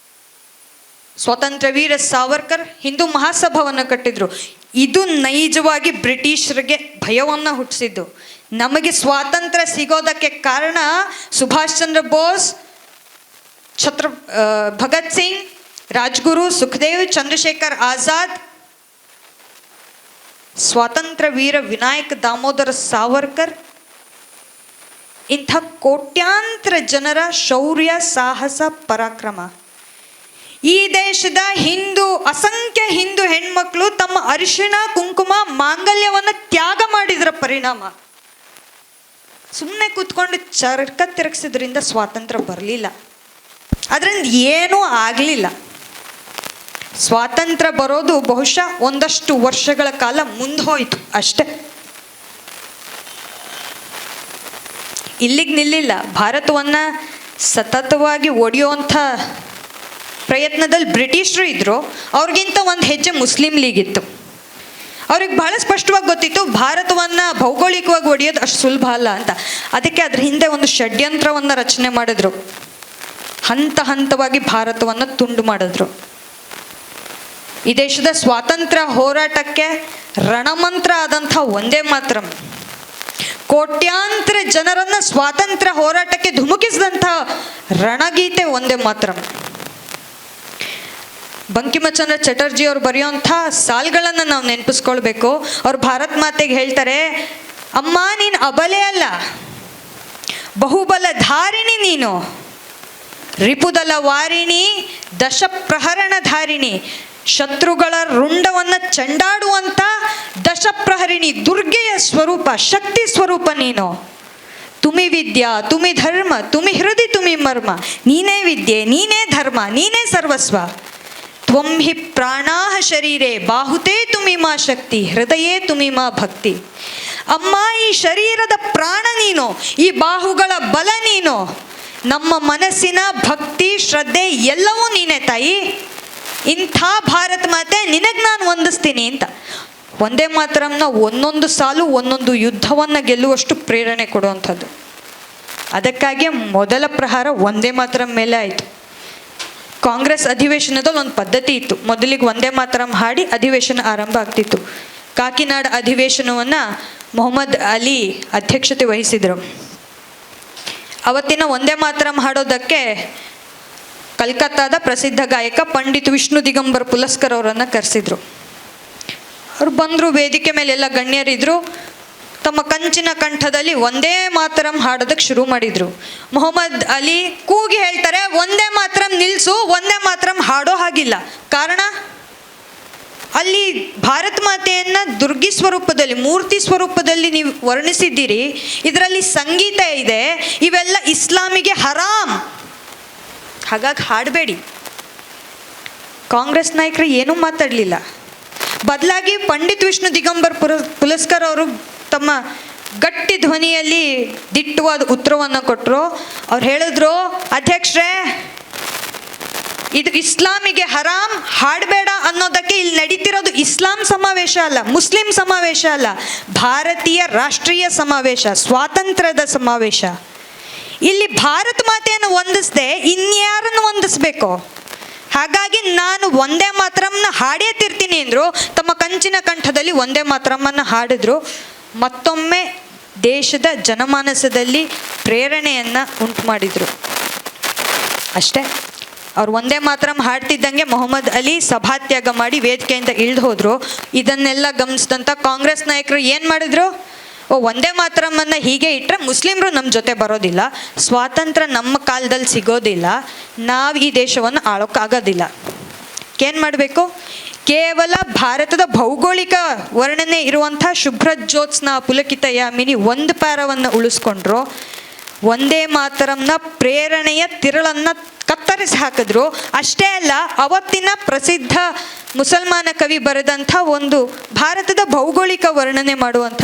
ಸ್ವಾತಂತ್ರ್ಯ ವೀರ ಸಾವರ್ಕರ್ ಹಿಂದೂ ಮಹಾಸಭಾವನ್ನು ಕಟ್ಟಿದ್ರು. ಇದು ನೈಜವಾಗಿ ಬ್ರಿಟಿಷರಿಗೆ ಭಯವನ್ನು ಹುಟ್ಟಿಸಿದ್ದು. ನಮಗೆ ಸ್ವಾತಂತ್ರ್ಯ ಸಿಗೋದಕ್ಕೆ ಕಾರಣ ಸುಭಾಷ್ ಚಂದ್ರ ಬೋಸ್, ಭಗತ್ ಸಿಂಗ್, ರಾಜ್ಗುರು, ಸುಖದೇವ್, ಚಂದ್ರಶೇಖರ್ ಆಜಾದ್, ಸ್ವಾತಂತ್ರ್ಯ ವೀರ ವಿನಾಯಕ್ ದಾಮೋದರ ಸಾವರ್ಕರ್, ಇಂಥ ಕೋಟ್ಯಾಂತರ ಜನರ ಶೌರ್ಯ, ಸಾಹಸ, ಪರಾಕ್ರಮ. ಈ ದೇಶದ ಅಸಂಖ್ಯ ಹಿಂದೂ ಹೆಣ್ಮಕ್ಳು ತಮ್ಮ ಅರಿಶಿಣ, ಕುಂಕುಮ, ಮಾಂಗಲ್ಯವನ್ನು ತ್ಯಾಗ ಮಾಡಿದ್ರ ಪರಿಣಾಮ ಸುಮ್ಮನೆ ಕೂತ್ಕೊಂಡು ಚರ್ಕ ತಿರುಗಿಸಿದ್ರಿಂದ ಸ್ವಾತಂತ್ರ್ಯ ಬರಲಿಲ್ಲ. ಅದರಿಂದ ಏನೂ ಆಗಲಿಲ್ಲ. ಸ್ವಾತಂತ್ರ್ಯ ಬರೋದು ಬಹುಶಃ ಒಂದಷ್ಟು ವರ್ಷಗಳ ಕಾಲ ಮುಂದೆ ಹೋಯಿತು ಅಷ್ಟೆ. ಇಲ್ಲಿಗೆ ನಿಲ್ಲಿಲ್ಲ. ಭಾರತವನ್ನು ಸತತವಾಗಿ ಒಡೆಯುವಂಥ ಪ್ರಯತ್ನದಲ್ಲಿ ಬ್ರಿಟಿಷರು ಇದ್ದರು. ಅವ್ರಿಗಿಂತ ಒಂದು ಹೆಜ್ಜೆ ಮುಸ್ಲಿಂ ಲೀಗ್ ಇತ್ತು. ಅವ್ರಿಗೆ ಬಹಳ ಸ್ಪಷ್ಟವಾಗಿ ಗೊತ್ತಿತ್ತು ಭಾರತವನ್ನು ಭೌಗೋಳಿಕವಾಗಿ ಒಡೆಯೋದು ಅಷ್ಟು ಸುಲಭ ಅಲ್ಲ ಅಂತ. ಅದಕ್ಕೆ ಅದ್ರ ಹಿಂದೆ ಒಂದು ಷಡ್ಯಂತ್ರವನ್ನು ರಚನೆ ಮಾಡಿದ್ರು. ಹಂತ ಹಂತವಾಗಿ ಭಾರತವನ್ನು ತುಂಡು ಮಾಡಿದ್ರು. ಈ ದೇಶದ ಸ್ವಾತಂತ್ರ್ಯ ಹೋರಾಟಕ್ಕೆ ರಣಮಂತ್ರ ಆದಂಥ ಒಂದೇ ಮಾತರಂ, ಕೋಟ್ಯಾಂತರ ಜನರನ್ನು ಸ್ವಾತಂತ್ರ್ಯ ಹೋರಾಟಕ್ಕೆ ಧುಮುಕಿಸಿದಂಥ ರಣಗೀತೆ ಒಂದೇ ಮಾತರಂ. ಬಂಕಿಮಚಂದ್ರ ಚಟರ್ಜಿ ಅವ್ರು ಬರೆಯೋಂಥ ಸಾಲ್ಗಳನ್ನು ನಾವು ನೆನಪಿಸ್ಕೊಳ್ಬೇಕು. ಅವ್ರು ಭಾರತ್ ಮಾತೆಗೆ ಹೇಳ್ತಾರೆ, ಅಮ್ಮ ನೀನು ಅಬಲೆ ಅಲ್ಲ, ಬಹುಬಲ ಧಾರಿಣಿ ನೀನು, ರಿಪುದಲ ವಾರಿಣಿ, ದಶ ಪ್ರಹರಣ ಧಾರಿಣಿ, ಶತ್ರುಗಳ ರುಂಡವನ್ನು ಚಂಡಾಡುವಂಥ ದಶಪ್ರಹರಿಣಿ, ದುರ್ಗೆಯ ಸ್ವರೂಪ, ಶಕ್ತಿ ಸ್ವರೂಪ ನೀನು. ತುಮಿ ವಿದ್ಯಾ ತುಮಿ ಧರ್ಮ ತುಮಿ ಹೃದಯ ತುಮಿ ಮರ್ಮ, ನೀನೇ ವಿದ್ಯೆ, ನೀನೇ ಧರ್ಮ, ನೀನೇ ಸರ್ವಸ್ವ. ತ್ವಂ ಹಿ ಪ್ರಾಣಾಹ ಶರೀರೇ ಬಾಹುತೇ ತುಮಿ ಮಾ ಶಕ್ತಿ, ಹೃದಯೇ ತುಮಿ ಮಾ ಭಕ್ತಿ. ಅಮ್ಮ ಈ ಶರೀರದ ಪ್ರಾಣ ನೀನು, ಈ ಬಾಹುಗಳ ಬಲ ನೀನು, ನಮ್ಮ ಮನಸ್ಸಿನ ಭಕ್ತಿ ಶ್ರದ್ಧೆ ಎಲ್ಲವೂ ನೀನೇ ತಾಯಿ. ಇಂಥ ಭಾರತ ಮಾತೆ ನಿನಗೆ ನಾನು ವಂದಿಸ್ತೀನಿ ಅಂತ. ಒಂದೇ ಮಾತರಮ್ನ ಒಂದೊಂದು ಸಾಲು ಒಂದೊಂದು ಯುದ್ಧವನ್ನು ಗೆಲ್ಲುವಷ್ಟು ಪ್ರೇರಣೆ ಕೊಡುವಂಥದ್ದು. ಅದಕ್ಕಾಗಿ ಮೊದಲ ಪ್ರಹಾರ ಒಂದೇ ಮಾತರಂ ಮೇಲೆ ಆಯಿತು. ಕಾಂಗ್ರೆಸ್ ಅಧಿವೇಶನದಲ್ಲಿ ಒಂದು ಪದ್ಧತಿ ಇತ್ತು. ಮೊದಲಿಗೆ ಒಂದೇ ಮಾತರಂ ಹಾಡಿ ಅಧಿವೇಶನ ಆರಂಭ ಆಗ್ತಿತ್ತು. ಕಾಕಿನಾಡ ಅಧಿವೇಶನವನ್ನು ಮೊಹಮ್ಮದ್ ಅಲಿ ಅಧ್ಯಕ್ಷತೆ ವಹಿಸಿದರು. ಅವತ್ತಿನ ಒಂದೇ ಮಾತರಂ ಹಾಡೋದಕ್ಕೆ ಕಲ್ಕತ್ತಾದ ಪ್ರಸಿದ್ಧ ಗಾಯಕ ಪಂಡಿತ್ ವಿಷ್ಣು ದಿಗಂಬರ್ ಪುಲಸ್ಕರ್ ಅವರನ್ನು ಕರೆಸಿದ್ರು. ಅವ್ರು ಬಂದರು, ವೇದಿಕೆ ಮೇಲೆಲ್ಲ ಗಣ್ಯರಿದ್ರು. ತಮ್ಮ ಕಂಚಿನ ಕಂಠದಲ್ಲಿ ಒಂದೇ ಮಾತರಂ ಹಾಡೋದಕ್ಕೆ ಶುರು ಮಾಡಿದರು. ಮೊಹಮ್ಮದ್ ಅಲಿ ಕೂಗಿ ಹೇಳ್ತಾರೆ, ಒಂದೇ ಮಾತರಂ ನಿಲ್ಲಿಸು, ಒಂದೇ ಮಾತರಂ ಹಾಡೋ ಹಾಗಿಲ್ಲ. ಕಾರಣ, ಅಲ್ಲಿ ಭಾರತ ಮಾತೆಯನ್ನು ದುರ್ಗಿ ಸ್ವರೂಪದಲ್ಲಿ, ಮೂರ್ತಿ ಸ್ವರೂಪದಲ್ಲಿ ನೀವು ವರ್ಣಿಸಿದ್ದೀರಿ, ಇದರಲ್ಲಿ ಸಂಗೀತ ಇದೆ, ಇವೆಲ್ಲ ಇಸ್ಲಾಮಿಗೆ ಹರಾಮ್, ಹಾಗಾಗಿ ಹಾಡಬೇಡಿ. ಕಾಂಗ್ರೆಸ್ ನಾಯಕರು ಏನೂ ಮಾತಾಡಲಿಲ್ಲ. ಬದಲಾಗಿ ಪಂಡಿತ್ ವಿಷ್ಣು ದಿಗಂಬರ್ ಪುಲಸ್ಕರ್ ಅವರು ತಮ್ಮ ಗಟ್ಟಿ ಧ್ವನಿಯಲ್ಲಿ ದಿಟ್ಟವಾದ ಉತ್ತರವನ್ನು ಕೊಟ್ಟರು. ಅವ್ರು ಹೇಳಿದ್ರು, ಅಧ್ಯಕ್ಷರೇ ಇದು ಇಸ್ಲಾಮಿಗೆ ಹರಾಮ್, ಹಾಡಬೇಡ ಅನ್ನೋದಕ್ಕೆ ಇಲ್ಲಿ ನಡೀತಿರೋದು ಇಸ್ಲಾಂ ಸಮಾವೇಶ ಅಲ್ಲ, ಮುಸ್ಲಿಂ ಸಮಾವೇಶ ಅಲ್ಲ, ಭಾರತೀಯ ರಾಷ್ಟ್ರೀಯ ಸಮಾವೇಶ, ಸ್ವಾತಂತ್ರ್ಯದ ಸಮಾವೇಶ. ಇಲ್ಲಿ ಭಾರತ ಮಾತೆಯನ್ನು ವಂದಿಸದೆ ಇನ್ಯಾರನ್ನು ವಂದಿಸ್ಬೇಕು? ಹಾಗಾಗಿ ನಾನು ಒಂದೇ ಮಾತರಮ್ನ ಹಾಡೇ ತಿರ್ತೀನಿ ಅಂದರು. ತಮ್ಮ ಕಂಚಿನ ಕಂಠದಲ್ಲಿ ಒಂದೇ ಮಾತರಮ್ಮನ್ನು ಹಾಡಿದ್ರು. ಮತ್ತೊಮ್ಮೆ ದೇಶದ ಜನಮಾನಸದಲ್ಲಿ ಪ್ರೇರಣೆಯನ್ನು ಉಂಟು ಮಾಡಿದರು. ಅಷ್ಟೇ. ಅವ್ರು ಒಂದೇ ಮಾತರಂ ಹಾಡ್ತಿದ್ದಂಗೆ ಮೊಹಮ್ಮದ್ ಅಲಿ ಸಭಾತ್ಯಾಗ ಮಾಡಿ ವೇದಿಕೆಯಿಂದ ಇಳಿದು ಹೋದರು. ಇದನ್ನೆಲ್ಲ ಗಮನಿಸಿದಂಥ ಕಾಂಗ್ರೆಸ್ ನಾಯಕರು ಏನು ಮಾಡಿದ್ರು? ಒಂದೇ ಮಾತರಮ್ಮನ್ನು ಹೀಗೆ ಇಟ್ಟರೆ ಮುಸ್ಲಿಮರು ನಮ್ಮ ಜೊತೆ ಬರೋದಿಲ್ಲ, ಸ್ವಾತಂತ್ರ್ಯ ನಮ್ಮ ಕಾಲದಲ್ಲಿ ಸಿಗೋದಿಲ್ಲ, ನಾವು ಈ ದೇಶವನ್ನು ಆಳೋಕ್ಕಾಗೋದಿಲ್ಲ. ಏನು ಮಾಡಬೇಕು? ಕೇವಲ ಭಾರತದ ಭೌಗೋಳಿಕ ವರ್ಣನೆ ಇರುವಂಥ ಶುಭ್ರಜ್ಯೋತ್ಸ್ನ ಪುಲಕಿತ ಯಾಮಿನಿ ಒಂದು ಪ್ಯಾರವನ್ನು ಉಳಿಸ್ಕೊಂಡ್ರು. ಒಂದೇ ಮಾತರಂನ ಪ್ರೇರಣೆಯ ತಿರುಳನ್ನು ಕತ್ತರಿಸಿ ಹಾಕಿದ್ರು. ಅಷ್ಟೇ ಅಲ್ಲ, ಅವತ್ತಿನ ಪ್ರಸಿದ್ಧ ಮುಸಲ್ಮಾನ ಕವಿ ಬರೆದಂಥ ಒಂದು ಭಾರತದ ಭೌಗೋಳಿಕ ವರ್ಣನೆ ಮಾಡುವಂಥ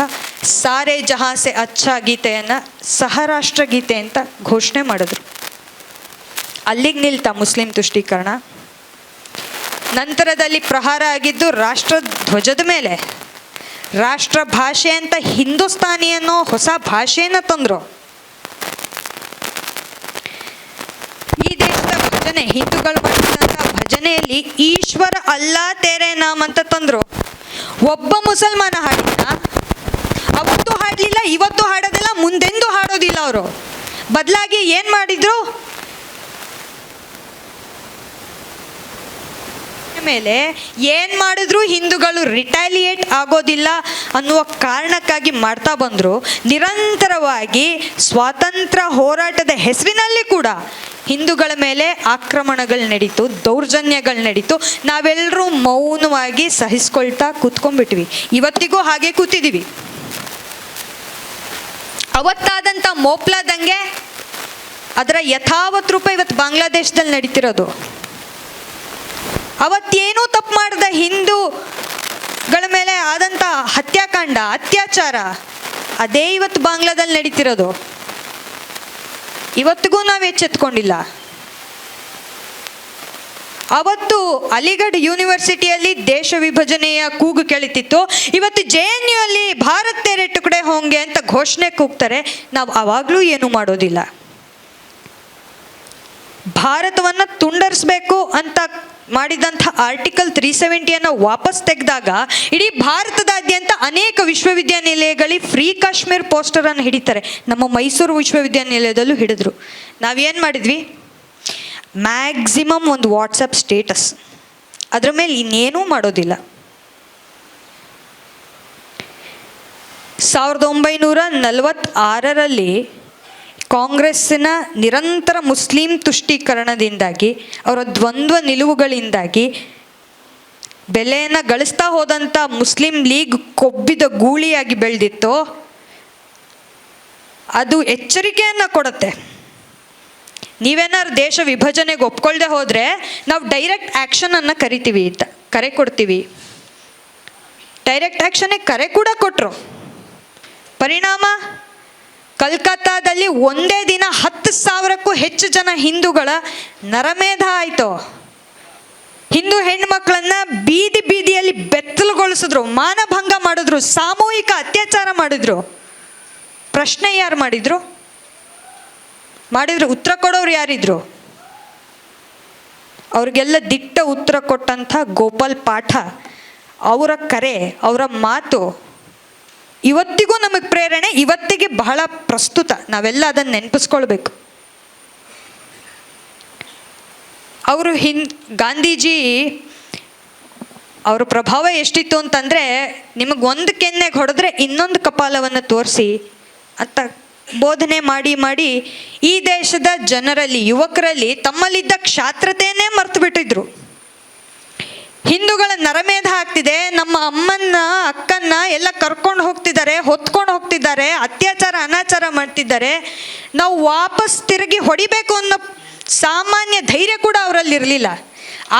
ಸಾರೆ ಜಹಾಸೆ ಅಚ್ಚ ಗೀತೆಯನ್ನು ಸಹರಾಷ್ಟ್ರ ಗೀತೆ ಅಂತ ಘೋಷಣೆ ಮಾಡಿದ್ರು. ಅಲ್ಲಿಗೆ ನಿಲ್ತಾ ಮುಸ್ಲಿಂ ತುಷ್ಟೀಕರಣ? ನಂತರದಲ್ಲಿ ಪ್ರಹಾರ ಆಗಿದ್ದು ರಾಷ್ಟ್ರ ಧ್ವಜದ ಮೇಲೆ. ರಾಷ್ಟ್ರ ಭಾಷೆ ಅಂತ ಹಿಂದೂಸ್ತಾನಿ ಅನ್ನೋ ಹೊಸ ಭಾಷೆಯನ್ನು ತಂದರು. ಈ ದೇಶದ ಭಜನೆ, ಹಿಂದೂಗಳು ಮಾಡಿದಂಥ ಭಜನೆಯಲ್ಲಿ ಈಶ್ವರ ಅಲ್ಲಾ ತೇರೆ ನಾಮ್ ಅಂತ ತಂದರು. ಒಬ್ಬ ಮುಸಲ್ಮಾನ ಹಾಡಿದ, ಅವತ್ತು ಹಾಡಲಿಲ್ಲ, ಇವತ್ತು ಹಾಡೋದಿಲ್ಲ, ಮುಂದೆಂದೂ ಹಾಡೋದಿಲ್ಲ. ಅವರು ಬದಲಾಗಿ ಏನು ಮಾಡಿದ್ರು? ಮೇಲೆ ಏನು ಮಾಡಿದ್ರು ಹಿಂದೂಗಳು ರಿಟಾಲಿಯೇಟ್ ಆಗೋದಿಲ್ಲ ಅನ್ನುವ ಕಾರಣಕ್ಕಾಗಿ ಮಾಡ್ತಾ ಬಂದರು. ನಿರಂತರವಾಗಿ ಸ್ವಾತಂತ್ರ್ಯ ಹೋರಾಟದ ಹೆಸರಿನಲ್ಲಿ ಕೂಡ ಹಿಂದೂಗಳ ಮೇಲೆ ಆಕ್ರಮಣಗಳು ನಡೀತು, ದೌರ್ಜನ್ಯಗಳು ನಡೀತು. ನಾವೆಲ್ಲರೂ ಮೌನವಾಗಿ ಸಹಿಸ್ಕೊಳ್ತಾ ಕೂತ್ಕೊಂಡ್ಬಿಟ್ವಿ. ಇವತ್ತಿಗೂ ಹಾಗೆ ಕೂತಿದ್ದೀವಿ. ಅವತ್ತಾದಂಥ ಮೋಪ್ಲಾ ದಂಗೆ ಅದರ ಯಥಾವತ್ ರೂಪ ಇವತ್ತು ಬಾಂಗ್ಲಾದೇಶದಲ್ಲಿ ನಡೀತಿರೋದು. ಅವತ್ತೇನೂ ತಪ್ಪು ಮಾಡಿದ ಹಿಂದೂಗಳ ಮೇಲೆ ಆದಂಥ ಹತ್ಯಾಕಾಂಡ, ಅತ್ಯಾಚಾರ ಅದೇ ಇವತ್ತು ಬಾಂಗ್ಲಾದಲ್ಲಿ ನಡೀತಿರೋದು. ಇವತ್ತಿಗೂ ನಾವು ಎಚ್ಚೆತ್ಕೊಂಡಿಲ್ಲ. ಅವತ್ತು ಅಲಿಗಢ್ ಯೂನಿವರ್ಸಿಟಿಯಲ್ಲಿ ದೇಶ ವಿಭಜನೆಯ ಕೂಗು ಕೇಳಿತಿತ್ತು. ಇವತ್ತು JNU ಅಲ್ಲಿ ಭಾರತ್ ತೇರೆ ಟುಕಡೆ ಹೋಂಗೆ ಅಂತ ಘೋಷಣೆ ಕೂಗ್ತಾರೆ. ನಾವು ಆವಾಗಲೂ ಏನೂ ಮಾಡೋದಿಲ್ಲ. ಭಾರತವನ್ನು ತುಂಡರಿಸಬೇಕು ಅಂತ ಮಾಡಿದಂಥ ಆರ್ಟಿಕಲ್ 370 ವಾಪಸ್ ತೆಗೆದಾಗ ಇಡೀ ಭಾರತದಾದ್ಯಂತ ಅನೇಕ ವಿಶ್ವವಿದ್ಯಾನಿಲಯಗಳಿಗೆ ಫ್ರೀ ಕಾಶ್ಮೀರ್ ಪೋಸ್ಟರನ್ನು ಹಿಡಿತಾರೆ. ನಮ್ಮ ಮೈಸೂರು ವಿಶ್ವವಿದ್ಯಾನಿಲಯದಲ್ಲೂ ಹಿಡಿದ್ರು. ನಾವೇನು ಮಾಡಿದ್ವಿ? ಮ್ಯಾಕ್ಸಿಮಮ್ ಒಂದು ವಾಟ್ಸಪ್ ಸ್ಟೇಟಸ್, ಅದರ ಮೇಲೆ ಇನ್ನೇನೂ ಮಾಡೋದಿಲ್ಲ. 1946ರಲ್ಲಿ ಕಾಂಗ್ರೆಸ್ಸಿನ ನಿರಂತರ ಮುಸ್ಲಿಂ ತುಷ್ಟೀಕರಣದಿಂದಾಗಿ, ಅವರ ದ್ವಂದ್ವ ನಿಲುವುಗಳಿಂದಾಗಿ ಬೆಲೆಯನ್ನು ಗಳಿಸ್ತಾ ಹೋದಂಥ ಮುಸ್ಲಿಂ ಲೀಗ್ ಕೊಬ್ಬಿದ ಗೂಳಿಯಾಗಿ ಬೆಳೆದಿತ್ತು. ಅದು ಎಚ್ಚರಿಕೆಯನ್ನು ಕೊಡುತ್ತೆ. ನೀವೇನಾದ್ರು ದೇಶ ವಿಭಜನೆಗೆ ಒಪ್ಕೊಳ್ದೆ ಹೋದರೆ ನಾವು ಡೈರೆಕ್ಟ್ ಆ್ಯಕ್ಷನನ್ನು ಕರಿತೀವಿ ಅಂತ ಕರೆ ಕೊಡ್ತೀವಿ. ಡೈರೆಕ್ಟ್ ಆ್ಯಕ್ಷನ್ಗೆ ಕರೆ ಕೂಡ ಕೊಟ್ಟರು. ಪರಿಣಾಮ ಕಲ್ಕತ್ತಾದಲ್ಲಿ ಒಂದೇ ದಿನ 10,000ಕ್ಕೂ ಹೆಚ್ಚು ಜನ ಹಿಂದೂಗಳ ನರಮೇಧ ಆಯಿತು. ಹಿಂದೂ ಹೆಣ್ಮಕ್ಳನ್ನ ಬೀದಿ ಬೀದಿಯಲ್ಲಿ ಬೆತ್ತಲುಗೊಳಿಸಿದ್ರು, ಮಾನಭಂಗ ಮಾಡಿದ್ರು, ಸಾಮೂಹಿಕ ಅತ್ಯಾಚಾರ ಮಾಡಿದ್ರು. ಪ್ರಶ್ನೆ ಯಾರು ಮಾಡಿದ್ರು? ಉತ್ತರ ಕೊಡೋರು ಯಾರಿದ್ರು? ಅವ್ರಿಗೆಲ್ಲ ದಿಟ್ಟ ಉತ್ತರ ಕೊಟ್ಟಂಥ ಗೋಪಾಲ್ ಪಾಠ, ಅವರ ಕರೆ, ಅವರ ಮಾತು ಇವತ್ತಿಗೂ ನಮಗೆ ಪ್ರೇರಣೆ, ಇವತ್ತಿಗೆ ಬಹಳ ಪ್ರಸ್ತುತ. ನಾವೆಲ್ಲ ಅದನ್ನು ನೆನಪಿಸ್ಕೊಳ್ಬೇಕು. ಅವರು ಗಾಂಧೀಜಿ ಅವರ ಪ್ರಭಾವ ಎಷ್ಟಿತ್ತು ಅಂತಂದರೆ, ನಿಮಗೆ ಒಂದು ಕೆನ್ನೆಗೆ ಹೊಡೆದ್ರೆ ಇನ್ನೊಂದು ಕಪಾಲವನ್ನು ತೋರಿಸಿ ಅಂತ ಬೋಧನೆ ಮಾಡಿ ಮಾಡಿ ಈ ದೇಶದ ಜನರಲ್ಲಿ, ಯುವಕರಲ್ಲಿ ತಮ್ಮಲ್ಲಿದ್ದ ಕ್ಷಾತ್ರತೆಯನ್ನೇ ಮರ್ತು ಬಿಟ್ಟಿದ್ರು. ಹಿಂದೂಗಳ ನರಮೇಧ ಆಗ್ತಿದೆ, ನಮ್ಮ ಅಮ್ಮನ್ನ ಅಕ್ಕನ್ನ ಎಲ್ಲ ಕರ್ಕೊಂಡು ಹೋಗ್ತಿದ್ದಾರೆ, ಹೊತ್ಕೊಂಡು ಹೋಗ್ತಿದ್ದಾರೆ, ಅತ್ಯಾಚಾರ ಅನಾಚಾರ ಮಾಡ್ತಿದ್ದಾರೆ, ನಾವು ವಾಪಸ್ ತಿರುಗಿ ಹೊಡಿಬೇಕು ಅನ್ನೋ ಸಾಮಾನ್ಯ ಧೈರ್ಯ ಕೂಡ ಅವರಲ್ಲಿ ಇರಲಿಲ್ಲ.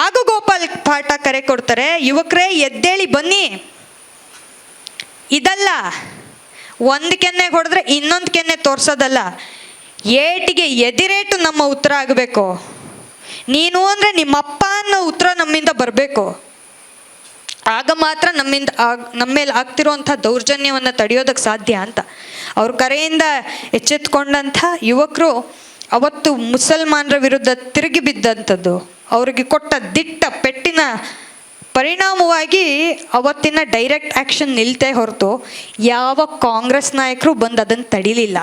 ಆಗ ಗೋಪಾಲ್ ಪಾಠ ಕರೆ ಕೊಡ್ತಾರೆ, ಯುವಕರೇ ಎದ್ದೇಳಿ ಬನ್ನಿ, ಇದಲ್ಲ ಒಂದು ಕೆನ್ನೆಗೆ ಹೊಡೆದ್ರೆ ಇನ್ನೊಂದು ಕೆನ್ನೆ ತೋರಿಸೋದಲ್ಲ, ಏಟಿಗೆ ಎದಿರೇಟು ನಮ್ಮ ಉತ್ತರ ಆಗಬೇಕು. ನೀನು ಅಂದರೆ ನಿಮ್ಮಪ್ಪ ಅನ್ನೋ ಉತ್ತರ ನಮ್ಮಿಂದ ಬರಬೇಕು. ಆಗ ಮಾತ್ರ ನಮ್ಮ ಮೇಲೆ ಆಗ್ತಿರುವಂಥ ದೌರ್ಜನ್ಯವನ್ನು ತಡೆಯೋದಕ್ಕೆ ಸಾಧ್ಯ ಅಂತ. ಅವ್ರ ಕರೆಯಿಂದ ಎಚ್ಚೆತ್ಕೊಂಡಂಥ ಯುವಕರು ಅವತ್ತು ಮುಸಲ್ಮಾನರ ವಿರುದ್ಧ ತಿರುಗಿ ಬಿದ್ದಂಥದ್ದು, ಅವರಿಗೆ ಕೊಟ್ಟ ದಿಟ್ಟ ಪೆಟ್ಟಿನ ಪರಿಣಾಮವಾಗಿ ಅವತ್ತಿನ ಡೈರೆಕ್ಟ್ ಆ್ಯಕ್ಷನ್ ನಿಲ್ತೆ ಹೊರತು ಯಾವ ಕಾಂಗ್ರೆಸ್ ನಾಯಕರು ಬಂದು ಅದನ್ನು ತಡಿಲಿಲ್ಲ.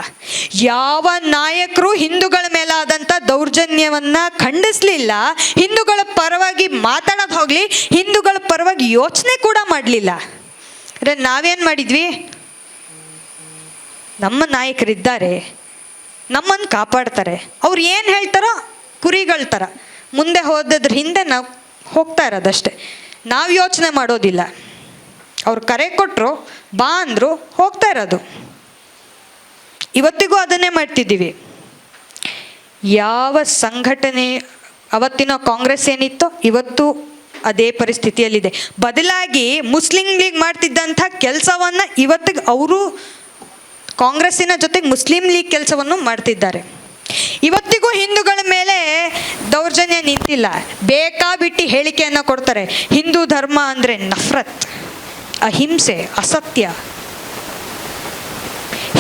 ಯಾವ ನಾಯಕರು ಹಿಂದೂಗಳ ಮೇಲಾದಂಥ ದೌರ್ಜನ್ಯವನ್ನು ಖಂಡಿಸಲಿಲ್ಲ. ಹಿಂದೂಗಳ ಪರವಾಗಿ ಮಾತಾಡೋದು ಹೋಗಲಿ, ಹಿಂದೂಗಳ ಪರವಾಗಿ ಯೋಚನೆ ಕೂಡ ಮಾಡಲಿಲ್ಲ. ಅಂದರೆ ನಾವೇನು ಮಾಡಿದ್ವಿ? ನಮ್ಮ ನಾಯಕರಿದ್ದಾರೆ, ನಮ್ಮನ್ನು ಕಾಪಾಡ್ತಾರೆ, ಅವ್ರು ಏನು ಹೇಳ್ತಾರೋ ಕುರಿಗಳ ಥರ ಮುಂದೆ ಹೋದದ್ರ ಹಿಂದೆ ನಾವು ಹೋಗ್ತಾ ಇರೋದಷ್ಟೆ. ನಾವು ಯೋಚನೆ ಮಾಡೋದಿಲ್ಲ. ಅವ್ರು ಕರೆ ಕೊಟ್ಟರು, ಬಾ ಅಂದರು, ಹೋಗ್ತಾ ಇರೋದು. ಇವತ್ತಿಗೂ ಅದನ್ನೇ ಮಾಡ್ತಿದ್ದೀವಿ. ಯಾವ ಸಂಘಟನೆ ಅವತ್ತಿನ ಕಾಂಗ್ರೆಸ್ ಏನಿತ್ತೋ ಇವತ್ತು ಅದೇ ಪರಿಸ್ಥಿತಿಯಲ್ಲಿದೆ. ಬದಲಾಗಿ ಮುಸ್ಲಿಂ ಲೀಗ್ ಮಾಡ್ತಿದ್ದಂಥ ಕೆಲಸವನ್ನು ಇವತ್ತಿಗೆ ಅವರು ಕಾಂಗ್ರೆಸ್ಸಿನ ಜೊತೆಗೆ ಮುಸ್ಲಿಂ ಲೀಗ್ ಕೆಲಸವನ್ನು ಮಾಡ್ತಿದ್ದಾರೆ. ಇವತ್ತಿಗೂ ಹಿಂದೂಗಳ ಮೇಲೆ ದೌರ್ಜನ್ಯ ನಿಂತಿಲ್ಲ. ಬೇಕಾಬಿಟ್ಟು ಹೇಳಿಕೆಯನ್ನು ಕೊಡ್ತಾರೆ. ಹಿಂದೂ ಧರ್ಮ ಅಂದರೆ ನಫರತ್, ಅಹಿಂಸೆ, ಅಸತ್ಯ.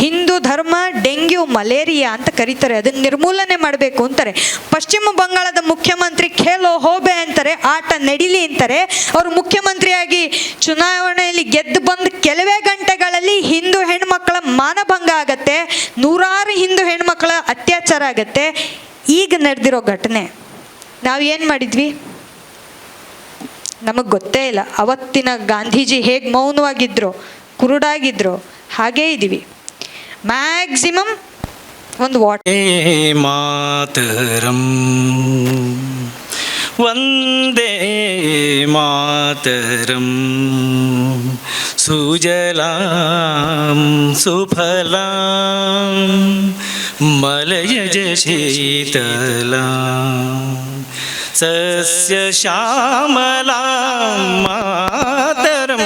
ಹಿಂದೂ ಧರ್ಮ ಡೆಂಗ್ಯೂ, ಮಲೇರಿಯಾ ಅಂತ ಕರೀತಾರೆ, ಅದನ್ನು ನಿರ್ಮೂಲನೆ ಮಾಡಬೇಕು ಅಂತಾರೆ. ಪಶ್ಚಿಮ ಬಂಗಾಳದ ಮುಖ್ಯಮಂತ್ರಿ ಖೇಲೋ ಹೋಬೆ ಅಂತಾರೆ, ಆಟ ನಡೀಲಿ ಅಂತಾರೆ. ಅವರು ಮುಖ್ಯಮಂತ್ರಿಯಾಗಿ ಚುನಾವಣೆಯಲ್ಲಿ ಗೆದ್ದು ಬಂದು ಕೆಲವೇ ಗಂಟೆಗಳಲ್ಲಿ ಹಿಂದೂ ಹೆಣ್ಮಕ್ಳ ಮಾನಭಂಗ ಆಗತ್ತೆ, ನೂರಾರು ಹಿಂದೂ ಹೆಣ್ಮಕ್ಳ ಅತ್ಯಾಚಾರ ಆಗತ್ತೆ. ಈಗ ನಡೆದಿರೋ ಘಟನೆ ನಾವು ಏನು ಮಾಡಿದ್ವಿ? ನಮಗೆ ಗೊತ್ತೇ ಇಲ್ಲ. ಅವತ್ತಿನ ಗಾಂಧೀಜಿ ಹೇಗೆ ಮೌನವಾಗಿದ್ರು, ಕುರುಡಾಗಿದ್ರು, ಹಾಗೇ ಇದ್ದೀವಿ. ಮ್ಯಾಕ್ಸಿಮಮ್ ಒಂದು ಮಾತರಂ ವಂದೇ ಮಾತರಂ ಸುಜಲಾಂ ಸುಫಲಾಂ ಮಲಯಜ ಶೀತಲಾಂ ಸಸ್ಯ ಶ್ಯಾಮಲಾಂ ಮಾತರಂ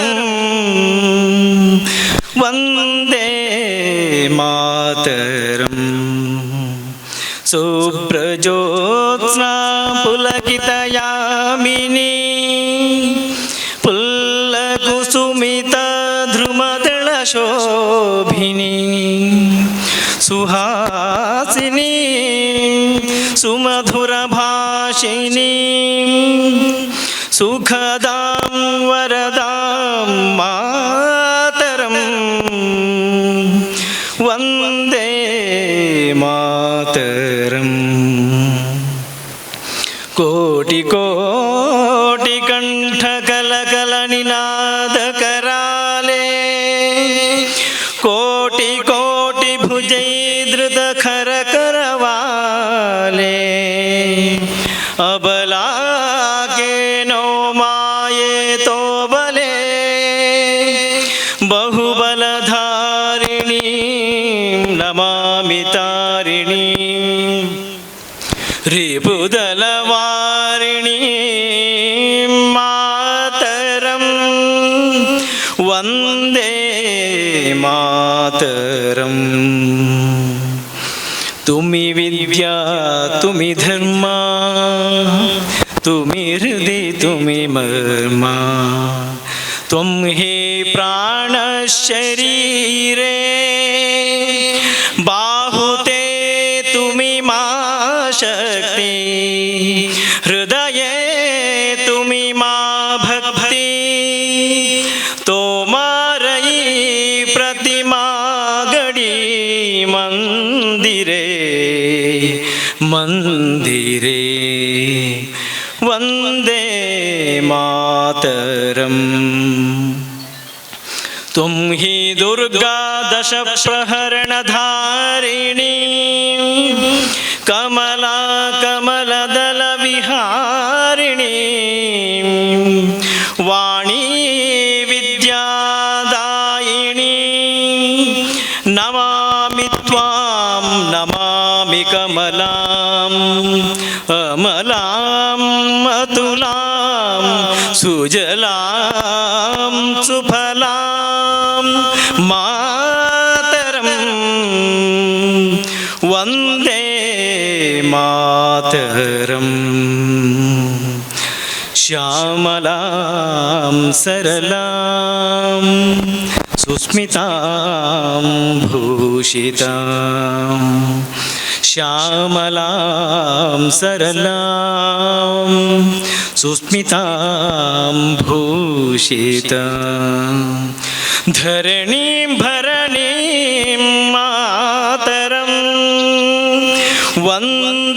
ವಂದೇ ಮಾತರಂ ಸುಬ್ರಜೋತ್ಸ್ನಾ ಪುಲಕಿತಯಾಮಿನಿ ಪುಲ್ಲಕುಸುಮಿತ ಧ್ರುಮದಳ ಶೋಭಿನಿ ಸುಹಾಸಿನಿ ಸುಮಧುರ ಭಾಷಿಣಿ ಸುಖದಾಂ ವರದಾಂ ಮಾತರಂ ವಂದೇ ಮಾತರಂ ಕೋಟಿ ಕೋಟಿ ಕಂಠ ಕಲಕಲ ನಿನಾದ ಕರಾಲೆ ಕೋಟಿ ಕೋಟಿ ಭುಜೈದೃತ ಖರ ಕರವಾಲೆ ಅಬಲಾ के नो माये तो बले बहुबलधारिणी नमामि तारिणी रिपुदलवारिणी मातरं वन्दे मातरं तुमि विद्या तुमि धर्मा तुमि हृदि तुमि मर्मा त्वं हि प्राणशरीरे बाहुते तुमि मा शक्ति हृदये तुमि मा भक्ति तोमारयि प्रतिमा गडी मंदिरे मंदिरे वन्दे मातरम् त्वं हि दुर्गा दश प्रहरणधारिणी कमला कमलदल विहारिणी वाणी विद्यादायिनी नमामि त्वां नमामि कमलाम् अमलाम् अतुलां सुजलां सुफलां मातरं वन्दे मातरम् श्यामलां सरलां सुस्मितां भूषितां श्यामलां सरलां सुस्मितां भूषितां धरणीं भरणीं मातरं वन्दे